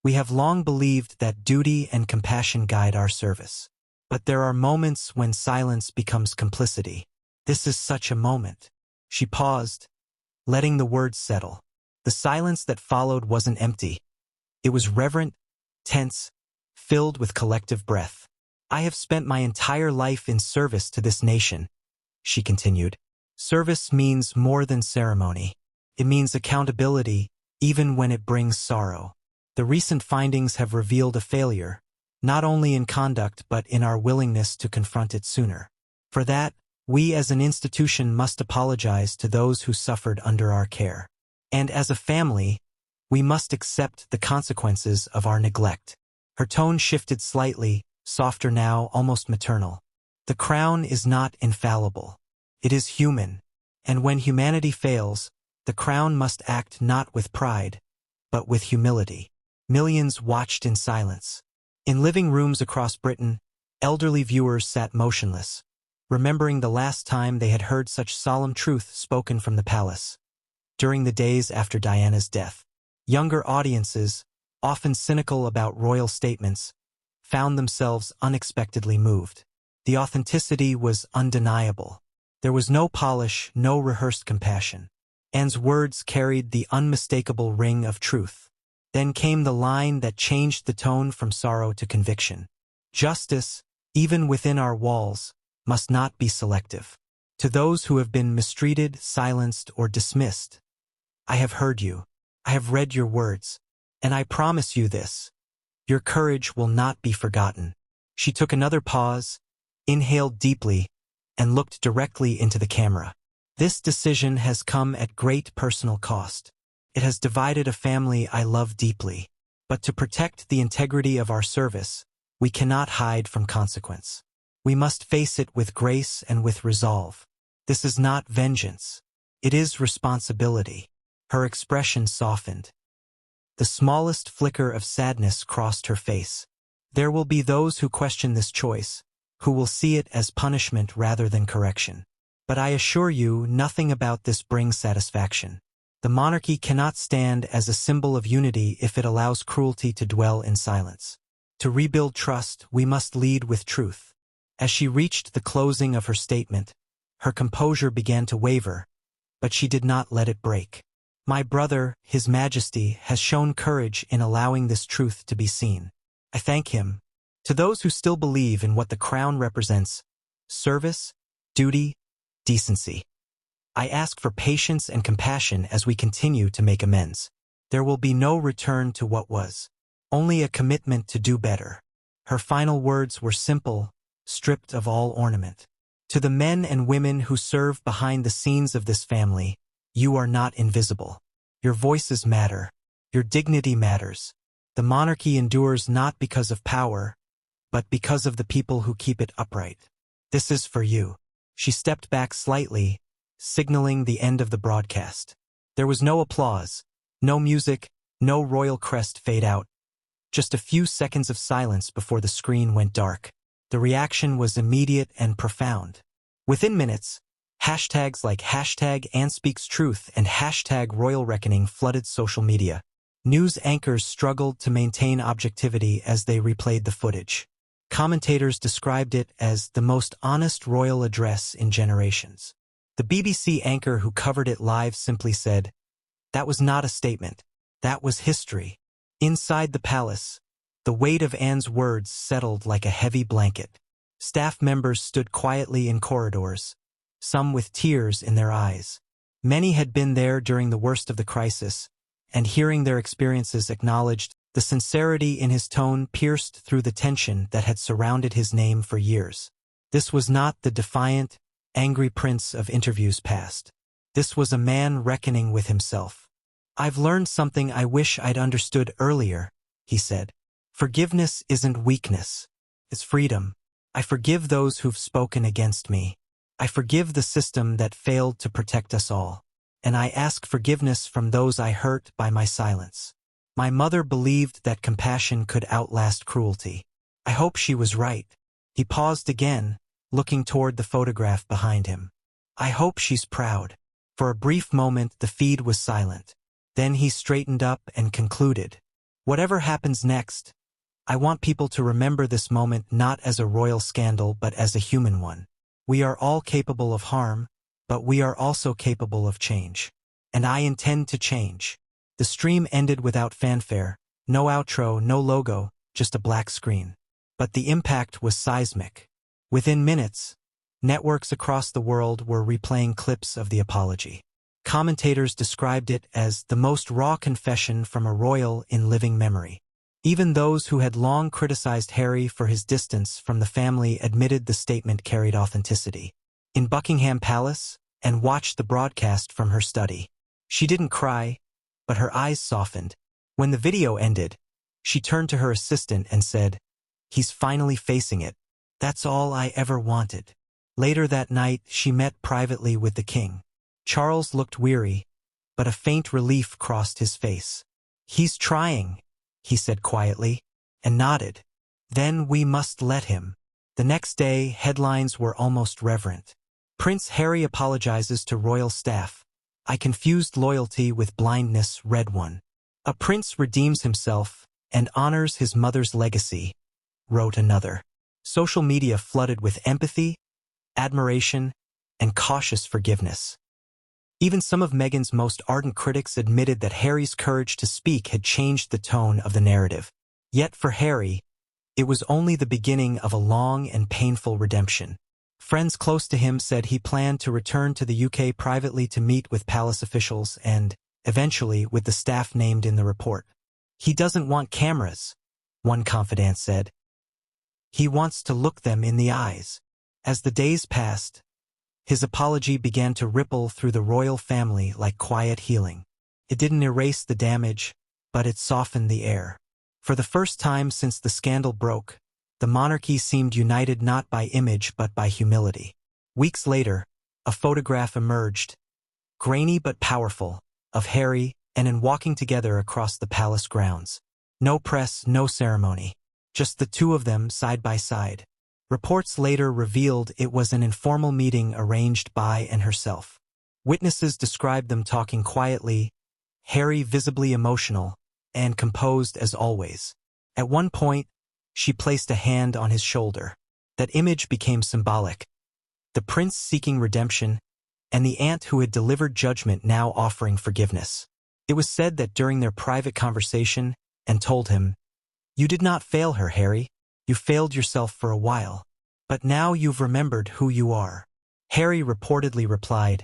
We have long believed that duty and compassion guide our service. But there are moments when silence becomes complicity. This is such a moment. She paused, letting the words settle. The silence that followed wasn't empty. It was reverent, tense, filled with collective breath. "I have spent my entire life in service to this nation," she continued. "Service means more than ceremony. It means accountability, even when it brings sorrow. The recent findings have revealed a failure, not only in conduct but in our willingness to confront it sooner. For that, we as an institution must apologize to those who suffered under our care. And as a family, we must accept the consequences of our neglect." Her tone shifted slightly, softer now, almost maternal. "The crown is not infallible. It is human, and when humanity fails, the crown must act not with pride, but with humility." Millions watched in silence. In living rooms across Britain, elderly viewers sat motionless, remembering the last time they had heard such solemn truth spoken from the palace. During the days after Diana's death, younger audiences, often cynical about royal statements, found themselves unexpectedly moved. The authenticity was undeniable. There was no polish, no rehearsed compassion. Anne's words carried the unmistakable ring of truth. Then came the line that changed the tone from sorrow to conviction. Justice, even within our walls, must not be selective. To those who have been mistreated, silenced, or dismissed, I have heard you. I have read your words. And I promise you this. Your courage will not be forgotten. She took another pause, inhaled deeply, and looked directly into the camera. This decision has come at great personal cost. It has divided a family I love deeply. But to protect the integrity of our service, we cannot hide from consequence. We must face it with grace and with resolve. This is not vengeance. It is responsibility. Her expression softened. The smallest flicker of sadness crossed her face. There will be those who question this choice, who will see it as punishment rather than correction. But I assure you, nothing about this brings satisfaction. The monarchy cannot stand as a symbol of unity if it allows cruelty to dwell in silence. To rebuild trust, we must lead with truth. As she reached the closing of her statement, her composure began to waver, but she did not let it break. My brother, His Majesty, has shown courage in allowing this truth to be seen. I thank him. To those who still believe in what the crown represents, service, duty, decency, I ask for patience and compassion as we continue to make amends. There will be no return to what was, only a commitment to do better. Her final words were simple, stripped of all ornament. To the men and women who serve behind the scenes of this family, you are not invisible. Your voices matter. Your dignity matters. The monarchy endures not because of power, but because of the people who keep it upright. This is for you. She stepped back slightly, signaling the end of the broadcast. There was no applause, no music, no royal crest fade out. Just a few seconds of silence before the screen went dark. The reaction was immediate and profound. Within minutes, hashtags like #AnneSpeaksTruth and #RoyalReckoning flooded social media. News anchors struggled to maintain objectivity as they replayed the footage. Commentators described it as the most honest royal address in generations. The BBC anchor who covered it live simply said, "That was not a statement. That was history." Inside the palace, the weight of Anne's words settled like a heavy blanket. Staff members stood quietly in corridors, some with tears in their eyes. Many had been there during the worst of the crisis, and hearing their experiences acknowledged, the sincerity in his tone pierced through the tension that had surrounded his name for years. This was not the defiant, angry prince of interviews past. This was a man reckoning with himself. "I've learned something I wish I'd understood earlier," he said. "Forgiveness isn't weakness. It's freedom. I forgive those who've spoken against me. I forgive the system that failed to protect us all. And I ask forgiveness from those I hurt by my silence. My mother believed that compassion could outlast cruelty. I hope she was right." He paused again, looking toward the photograph behind him. "I hope she's proud." For a brief moment, the feed was silent. Then he straightened up and concluded, "Whatever happens next, I want people to remember this moment not as a royal scandal but as a human one. We are all capable of harm, but we are also capable of change. And I intend to change." The stream ended without fanfare, no outro, no logo, just a black screen. But the impact was seismic. Within minutes, networks across the world were replaying clips of the apology. Commentators described it as the most raw confession from a royal in living memory. Even those who had long criticized Harry for his distance from the family admitted the statement carried authenticity. In Buckingham Palace, Anne watched the broadcast from her study. She didn't cry, but her eyes softened. When the video ended, she turned to her assistant and said, "He's finally facing it. That's all I ever wanted." Later that night, she met privately with the king. Charles looked weary, but a faint relief crossed his face. "He's trying," he said quietly, and nodded. "Then we must let him." The next day, headlines were almost reverent. "Prince Harry apologizes to royal staff. I confused loyalty with blindness," read one. "A prince redeems himself and honors his mother's legacy," wrote another. Social media flooded with empathy, admiration, and cautious forgiveness. Even some of Meghan's most ardent critics admitted that Harry's courage to speak had changed the tone of the narrative. Yet for Harry, it was only the beginning of a long and painful redemption. Friends close to him said he planned to return to the UK privately to meet with palace officials and, eventually, with the staff named in the report. "He doesn't want cameras," one confidant said. "He wants to look them in the eyes." As the days passed, his apology began to ripple through the royal family like quiet healing. It didn't erase the damage, but it softened the air. For the first time since the scandal broke, the monarchy seemed united not by image but by humility. Weeks later, a photograph emerged, grainy but powerful, of Harry and Meghan walking together across the palace grounds. No press, no ceremony. Just the two of them side by side. Reports later revealed it was an informal meeting arranged by Meghan herself. Witnesses described them talking quietly, Harry visibly emotional, and composed as always. At one point, she placed a hand on his shoulder. That image became symbolic. The prince seeking redemption, and the aunt who had delivered judgment now offering forgiveness. It was said that during their private conversation, Meghan told him, "You did not fail her, Harry. You failed yourself for a while. But now you've remembered who you are." Harry reportedly replied,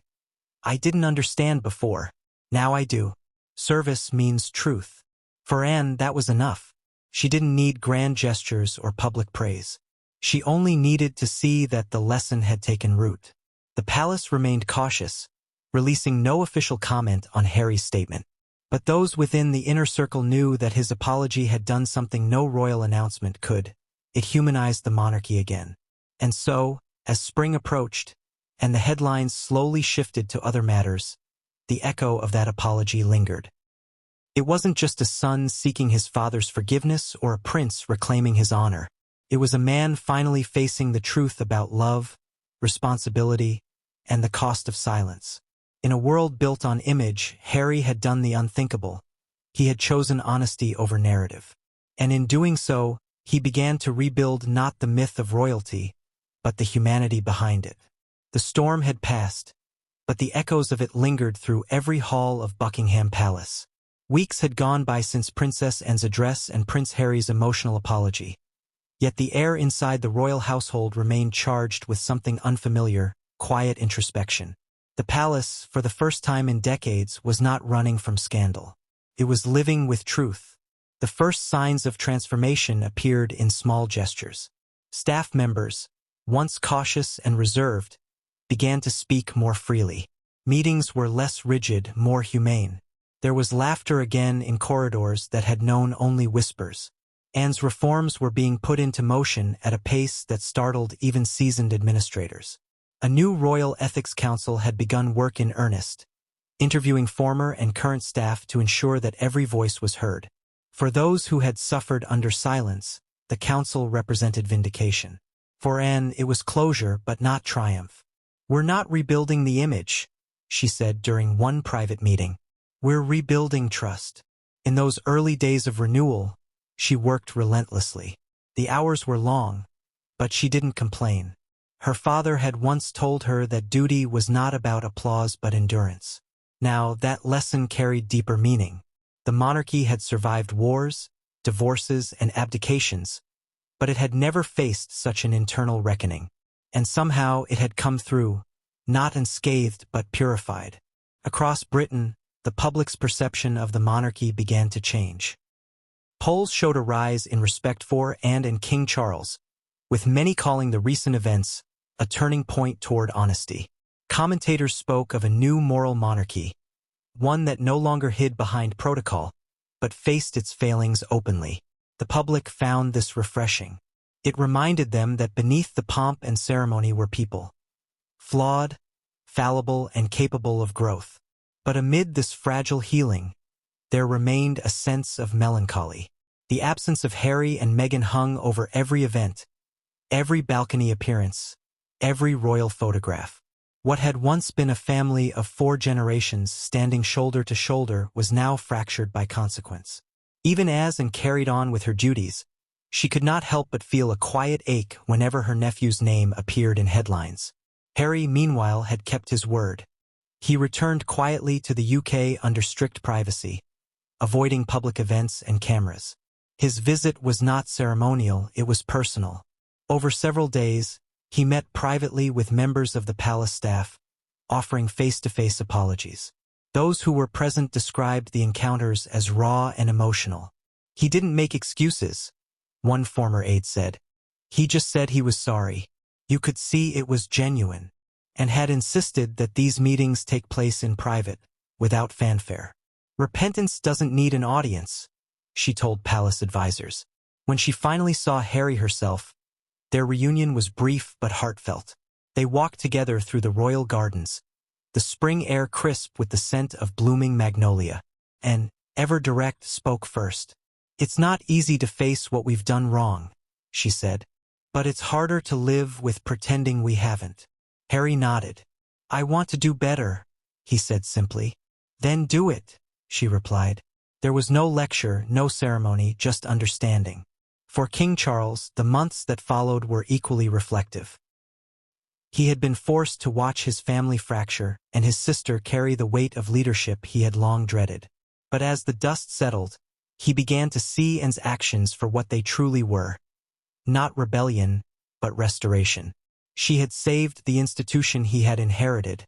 "I didn't understand before. Now I do. Service means truth." For Anne, that was enough. She didn't need grand gestures or public praise. She only needed to see that the lesson had taken root. The palace remained cautious, releasing no official comment on Harry's statement. But those within the inner circle knew that his apology had done something no royal announcement could. It humanized the monarchy again. And so, as spring approached, and the headlines slowly shifted to other matters, the echo of that apology lingered. It wasn't just a son seeking his father's forgiveness or a prince reclaiming his honor. It was a man finally facing the truth about love, responsibility, and the cost of silence. In a world built on image, Harry had done the unthinkable. He had chosen honesty over narrative. And in doing so, he began to rebuild not the myth of royalty, but the humanity behind it. The storm had passed, but the echoes of it lingered through every hall of Buckingham Palace. Weeks had gone by since Princess Anne's address and Prince Harry's emotional apology. Yet the air inside the royal household remained charged with something unfamiliar, quiet introspection. The palace, for the first time in decades, was not running from scandal. It was living with truth. The first signs of transformation appeared in small gestures. Staff members, once cautious and reserved, began to speak more freely. Meetings were less rigid, more humane. There was laughter again in corridors that had known only whispers. Anne's reforms were being put into motion at a pace that startled even seasoned administrators. A new Royal Ethics Council had begun work in earnest, interviewing former and current staff to ensure that every voice was heard. For those who had suffered under silence, the council represented vindication. For Anne, it was closure but not triumph. "We're not rebuilding the image," she said during one private meeting. "We're rebuilding trust." In those early days of renewal, she worked relentlessly. The hours were long, but she didn't complain. Her father had once told her that duty was not about applause but endurance. Now, that lesson carried deeper meaning. The monarchy had survived wars, divorces, and abdications, but it had never faced such an internal reckoning. And somehow it had come through, not unscathed but purified. Across Britain, the public's perception of the monarchy began to change. Polls showed a rise in respect for and King Charles, with many calling the recent events a turning point toward honesty. Commentators spoke of a new moral monarchy, one that no longer hid behind protocol, but faced its failings openly. The public found this refreshing. It reminded them that beneath the pomp and ceremony were people, flawed, fallible, and capable of growth. But amid this fragile healing, there remained a sense of melancholy. The absence of Harry and Meghan hung over every event, every balcony appearance, every royal photograph. What had once been a family of 4 generations standing shoulder to shoulder was now fractured by consequence. Even as Anne carried on with her duties, she could not help but feel a quiet ache whenever her nephew's name appeared in headlines. Harry, meanwhile, had kept his word. He returned quietly to the UK under strict privacy, avoiding public events and cameras. His visit was not ceremonial, it was personal. Over several days, he met privately with members of the palace staff, offering face-to-face apologies. Those who were present described the encounters as raw and emotional. "He didn't make excuses," one former aide said. "He just said he was sorry. You could see it was genuine," and had insisted that these meetings take place in private, without fanfare. "Repentance doesn't need an audience," she told palace advisors. When she finally saw Harry herself, their reunion was brief but heartfelt. They walked together through the royal gardens, the spring air crisp with the scent of blooming magnolia, and, ever direct, spoke first. "It's not easy to face what we've done wrong," she said, "but it's harder to live with pretending we haven't." Harry nodded. "I want to do better," he said simply. "Then do it," she replied. There was no lecture, no ceremony, just understanding. For King Charles, the months that followed were equally reflective. He had been forced to watch his family fracture and his sister carry the weight of leadership he had long dreaded. But as the dust settled, he began to see Anne's actions for what they truly were. Not rebellion, but restoration. She had saved the institution he had inherited,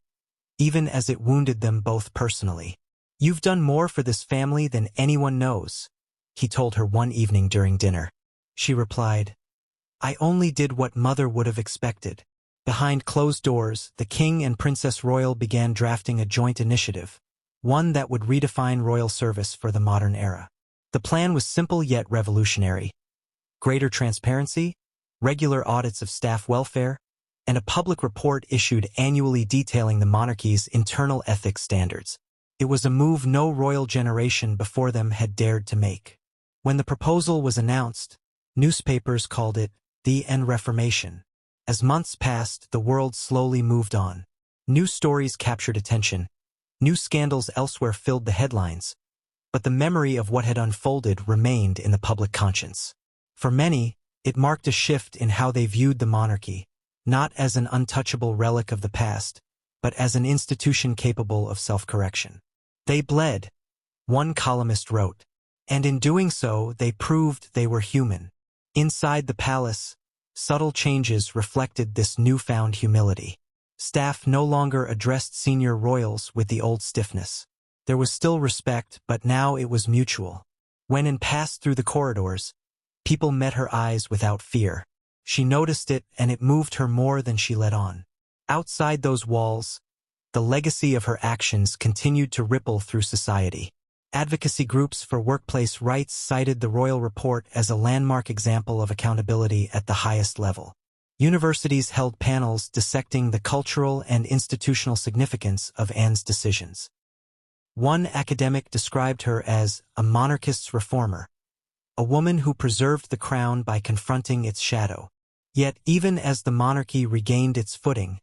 even as it wounded them both personally. "You've done more for this family than anyone knows," he told her one evening during dinner. She replied, "I only did what Mother would have expected." Behind closed doors, the King and Princess Royal began drafting a joint initiative, one that would redefine royal service for the modern era. The plan was simple yet revolutionary. Greater transparency, regular audits of staff welfare, and a public report issued annually detailing the monarchy's internal ethics standards. It was a move no royal generation before them had dared to make. When the proposal was announced, newspapers called it the End Reformation. As months passed, the world slowly moved on. New stories captured attention. New scandals elsewhere filled the headlines. But the memory of what had unfolded remained in the public conscience. For many, it marked a shift in how they viewed the monarchy, not as an untouchable relic of the past, but as an institution capable of self-correction. "They bled," one columnist wrote, and in doing so, they proved they were human. Inside the palace, subtle changes reflected this newfound humility. Staff no longer addressed senior royals with the old stiffness. There was still respect, but now it was mutual. When Anne passed through the corridors, people met her eyes without fear. She noticed it, and it moved her more than she let on. Outside those walls, the legacy of her actions continued to ripple through society. Advocacy groups for workplace rights cited the royal report as a landmark example of accountability at the highest level. Universities held panels dissecting the cultural and institutional significance of Anne's decisions. One academic described her as a monarchist's reformer, a woman who preserved the crown by confronting its shadow. Yet even as the monarchy regained its footing,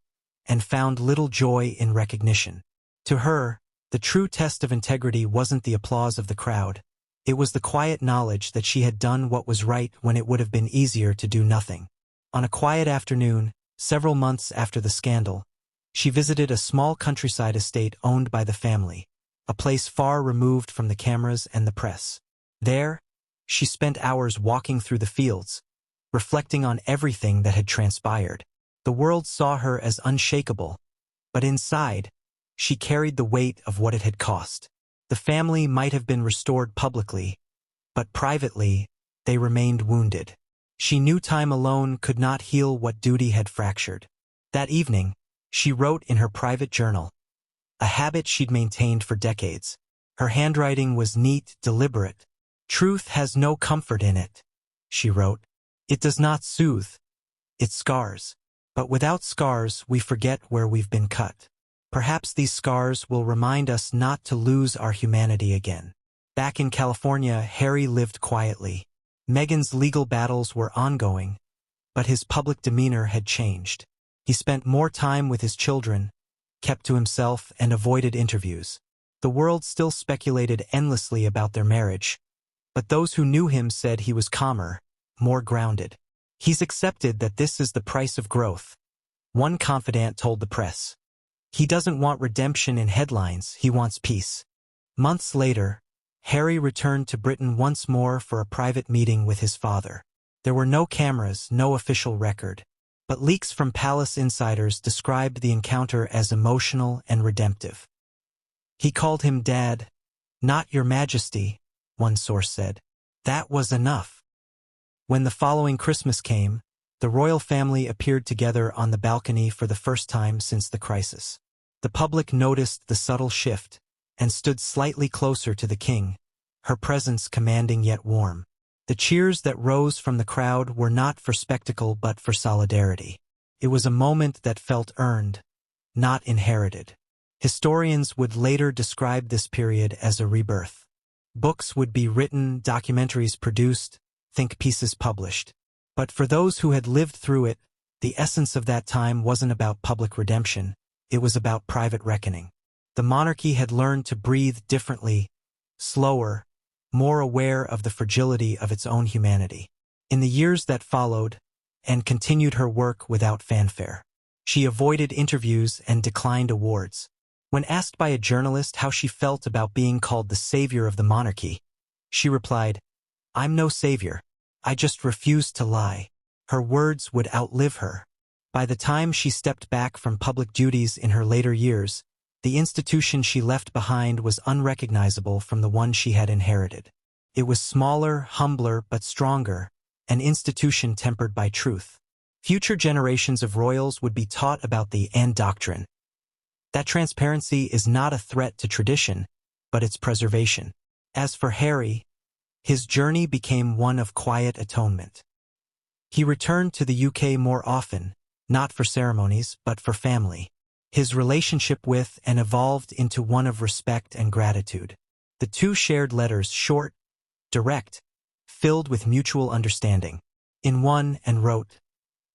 and found little joy in recognition, to her, the true test of integrity wasn't the applause of the crowd. It was the quiet knowledge that she had done what was right when it would have been easier to do nothing. On a quiet afternoon, several months after the scandal, she visited a small countryside estate owned by the family, a place far removed from the cameras and the press. There, she spent hours walking through the fields, reflecting on everything that had transpired. The world saw her as unshakable, but inside, she carried the weight of what it had cost. The family might have been restored publicly, but privately, they remained wounded. She knew time alone could not heal what duty had fractured. That evening, she wrote in her private journal, a habit she'd maintained for decades. Her handwriting was neat, deliberate. "Truth has no comfort in it," she wrote. "It does not soothe. It scars. But without scars, we forget where we've been cut. Perhaps these scars will remind us not to lose our humanity again." Back in California, Harry lived quietly. Meghan's legal battles were ongoing, but his public demeanor had changed. He spent more time with his children, kept to himself, and avoided interviews. The world still speculated endlessly about their marriage, but those who knew him said he was calmer, more grounded. "He's accepted that this is the price of growth," one confidant told the press. He doesn't want redemption in headlines, he wants peace. Months later, Harry returned to Britain once more for a private meeting with his father. There were no cameras, no official record, but leaks from palace insiders described the encounter as emotional and redemptive. He called him Dad, not Your Majesty, one source said. That was enough. When the following Christmas came, the royal family appeared together on the balcony for the first time since the crisis. The public noticed the subtle shift and stood slightly closer to the king, her presence commanding yet warm. The cheers that rose from the crowd were not for spectacle but for solidarity. It was a moment that felt earned, not inherited. Historians would later describe this period as a rebirth. Books would be written, documentaries produced, think pieces published. But for those who had lived through it, the essence of that time wasn't about public redemption, it was about private reckoning. The monarchy had learned to breathe differently, slower, more aware of the fragility of its own humanity. In the years that followed, Anne continued her work without fanfare. She avoided interviews and declined awards. When asked by a journalist how she felt about being called the savior of the monarchy, she replied, "I'm no savior. I just refuse to lie." Her words would outlive her. By the time she stepped back from public duties in her later years, the institution she left behind was unrecognizable from the one she had inherited. It was smaller, humbler, but stronger, an institution tempered by truth. Future generations of royals would be taught about the Anne doctrine. That transparency is not a threat to tradition, but its preservation. As for Harry, his journey became one of quiet atonement. He returned to the UK more often, not for ceremonies, but for family. His relationship with Anne evolved into one of respect and gratitude. The two shared letters, short, direct, filled with mutual understanding. In one, Anne wrote,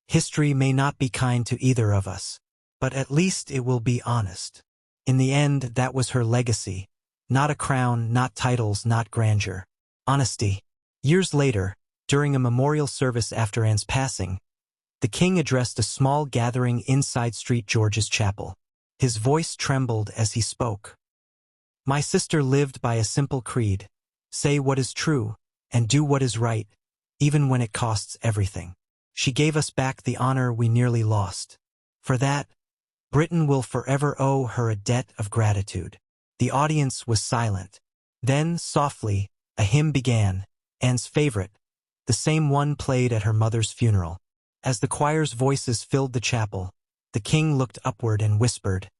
"History may not be kind to either of us, but at least it will be honest." In the end, that was her legacy. Not a crown, not titles, not grandeur. Honesty. Years later, during a memorial service after Anne's passing, the king addressed a small gathering inside St. George's Chapel. His voice trembled as he spoke. "My sister lived by a simple creed: say what is true, and do what is right, even when it costs everything. She gave us back the honor we nearly lost. For that, Britain will forever owe her a debt of gratitude." The audience was silent. Then, softly, a hymn began, Anne's favorite, the same one played at her mother's funeral. As the choir's voices filled the chapel, the king looked upward and whispered,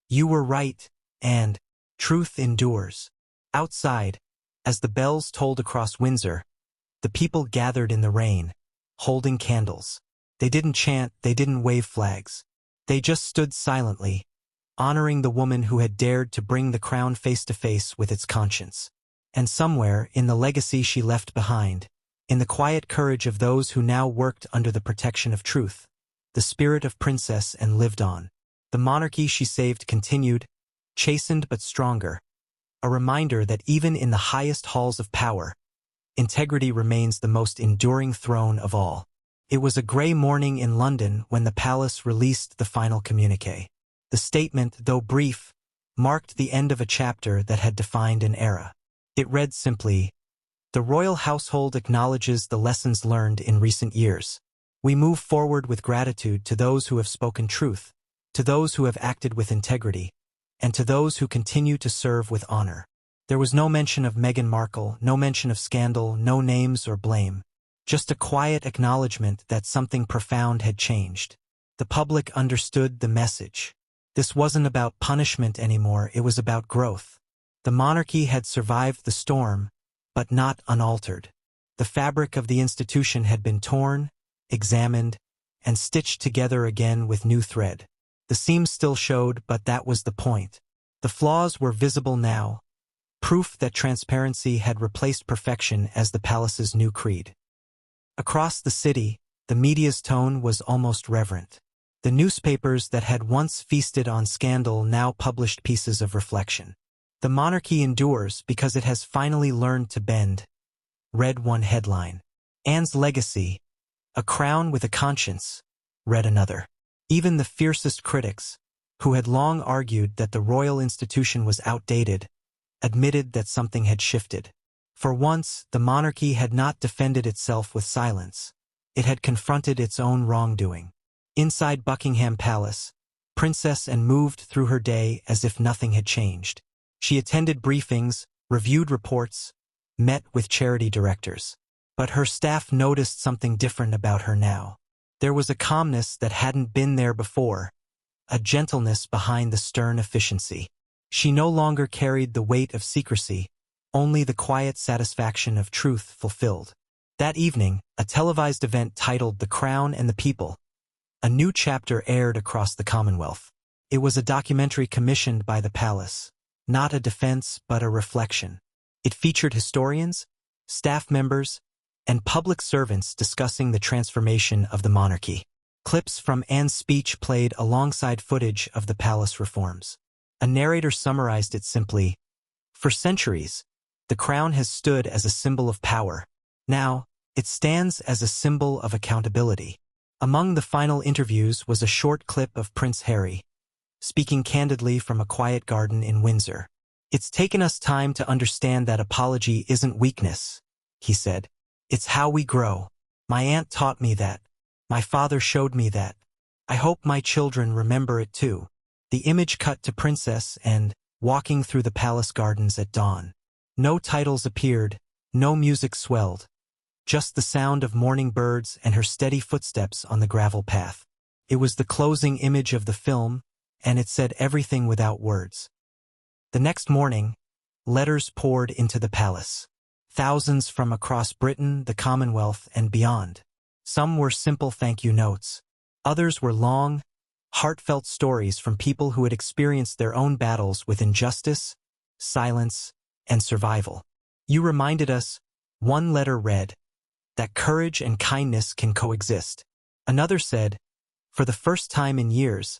"You were right, and truth endures." Outside, as the bells tolled across Windsor, the people gathered in the rain, holding candles. They didn't chant, they didn't wave flags. They just stood silently, honoring the woman who had dared to bring the crown face to face with its conscience. And somewhere, in the legacy she left behind, in the quiet courage of those who now worked under the protection of truth, the spirit of Princess Anne lived on. The monarchy she saved continued, chastened but stronger, a reminder that even in the highest halls of power, integrity remains the most enduring throne of all. It was a gray morning in London when the palace released the final communiqué. The statement, though brief, marked the end of a chapter that had defined an era. It read simply, "The royal household acknowledges the lessons learned in recent years. We move forward with gratitude to those who have spoken truth, to those who have acted with integrity, and to those who continue to serve with honor." There was no mention of Meghan Markle, no mention of scandal, no names or blame. Just a quiet acknowledgement that something profound had changed. The public understood the message. This wasn't about punishment anymore, it was about growth. The monarchy had survived the storm, but not unaltered. The fabric of the institution had been torn, examined, and stitched together again with new thread. The seams still showed, but that was the point. The flaws were visible now, proof that transparency had replaced perfection as the palace's new creed. Across the city, the media's tone was almost reverent. The newspapers that had once feasted on scandal now published pieces of reflection. "The monarchy endures because it has finally learned to bend," read one headline. "Anne's legacy, a crown with a conscience," read another. Even the fiercest critics, who had long argued that the royal institution was outdated, admitted that something had shifted. For once, the monarchy had not defended itself with silence. It had confronted its own wrongdoing. Inside Buckingham Palace, Princess Anne moved through her day as if nothing had changed. She attended briefings, reviewed reports, met with charity directors. But her staff noticed something different about her now. There was a calmness that hadn't been there before, a gentleness behind the stern efficiency. She no longer carried the weight of secrecy, only the quiet satisfaction of truth fulfilled. That evening, a televised event titled The Crown and the People, a new chapter aired across the Commonwealth. It was a documentary commissioned by the palace, not a defense but a reflection. It featured historians, staff members, and public servants discussing the transformation of the monarchy. Clips from Anne's speech played alongside footage of the palace reforms. A narrator summarized it simply, "For centuries, the crown has stood as a symbol of power. Now, it stands as a symbol of accountability." Among the final interviews was a short clip of Prince Harry, speaking candidly from a quiet garden in Windsor. "It's taken us time to understand that apology isn't weakness," he said. "It's how we grow. My aunt taught me that. My father showed me that. I hope my children remember it too." The image cut to Princess Anne walking through the palace gardens at dawn. No titles appeared, no music swelled, just the sound of morning birds and her steady footsteps on the gravel path. It was the closing image of the film, and it said everything without words. The next morning, letters poured into the palace. Thousands from across Britain, the Commonwealth, and beyond. Some were simple thank you notes. Others were long, heartfelt stories from people who had experienced their own battles with injustice, silence, and survival. "You reminded us," one letter read, "that courage and kindness can coexist." Another said, "For the first time in years,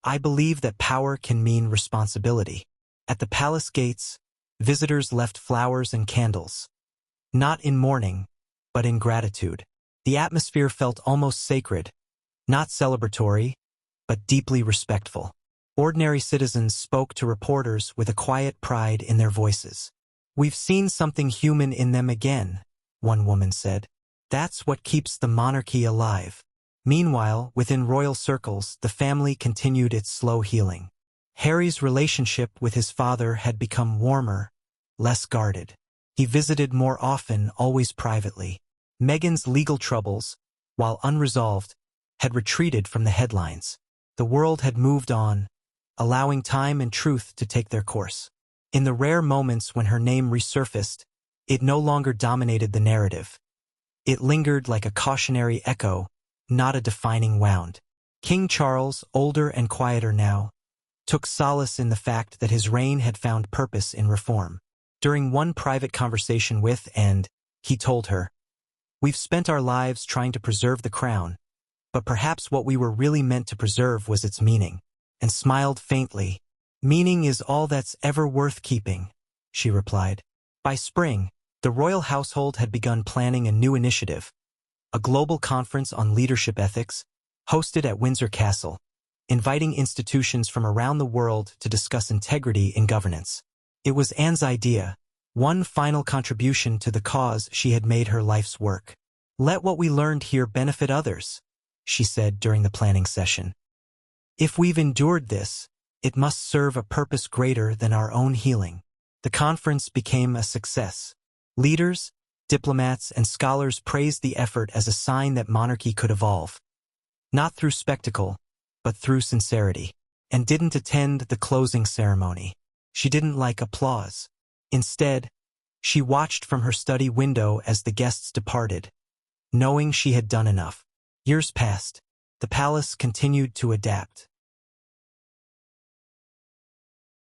I believe that power can mean responsibility." At the palace gates, visitors left flowers and candles. Not in mourning, but in gratitude. The atmosphere felt almost sacred, not celebratory, but deeply respectful. Ordinary citizens spoke to reporters with a quiet pride in their voices. "We've seen something human in them again," one woman said. "That's what keeps the monarchy alive." Meanwhile, within royal circles, the family continued its slow healing. Harry's relationship with his father had become warmer, less guarded. He visited more often, always privately. Meghan's legal troubles, while unresolved, had retreated from the headlines. The world had moved on, allowing time and truth to take their course. In the rare moments when her name resurfaced, it no longer dominated the narrative. It lingered like a cautionary echo, not a defining wound. King Charles, older and quieter now, took solace in the fact that his reign had found purpose in reform. During one private conversation with Anne, he told her, "We've spent our lives trying to preserve the crown, but perhaps what we were really meant to preserve was its meaning," and smiled faintly. "Meaning is all that's ever worth keeping," she replied. By spring, the royal household had begun planning a new initiative, a global conference on leadership ethics, hosted at Windsor Castle, inviting institutions from around the world to discuss integrity in governance. It was Anne's idea, one final contribution to the cause she had made her life's work. "Let what we learned here benefit others," she said during the planning session. "If we've endured this, it must serve a purpose greater than our own healing." The conference became a success. Leaders, diplomats, and scholars praised the effort as a sign that monarchy could evolve. Not through spectacle, but through sincerity. And didn't attend the closing ceremony. She didn't like applause. Instead, she watched from her study window as the guests departed, knowing she had done enough. Years passed. The palace continued to adapt.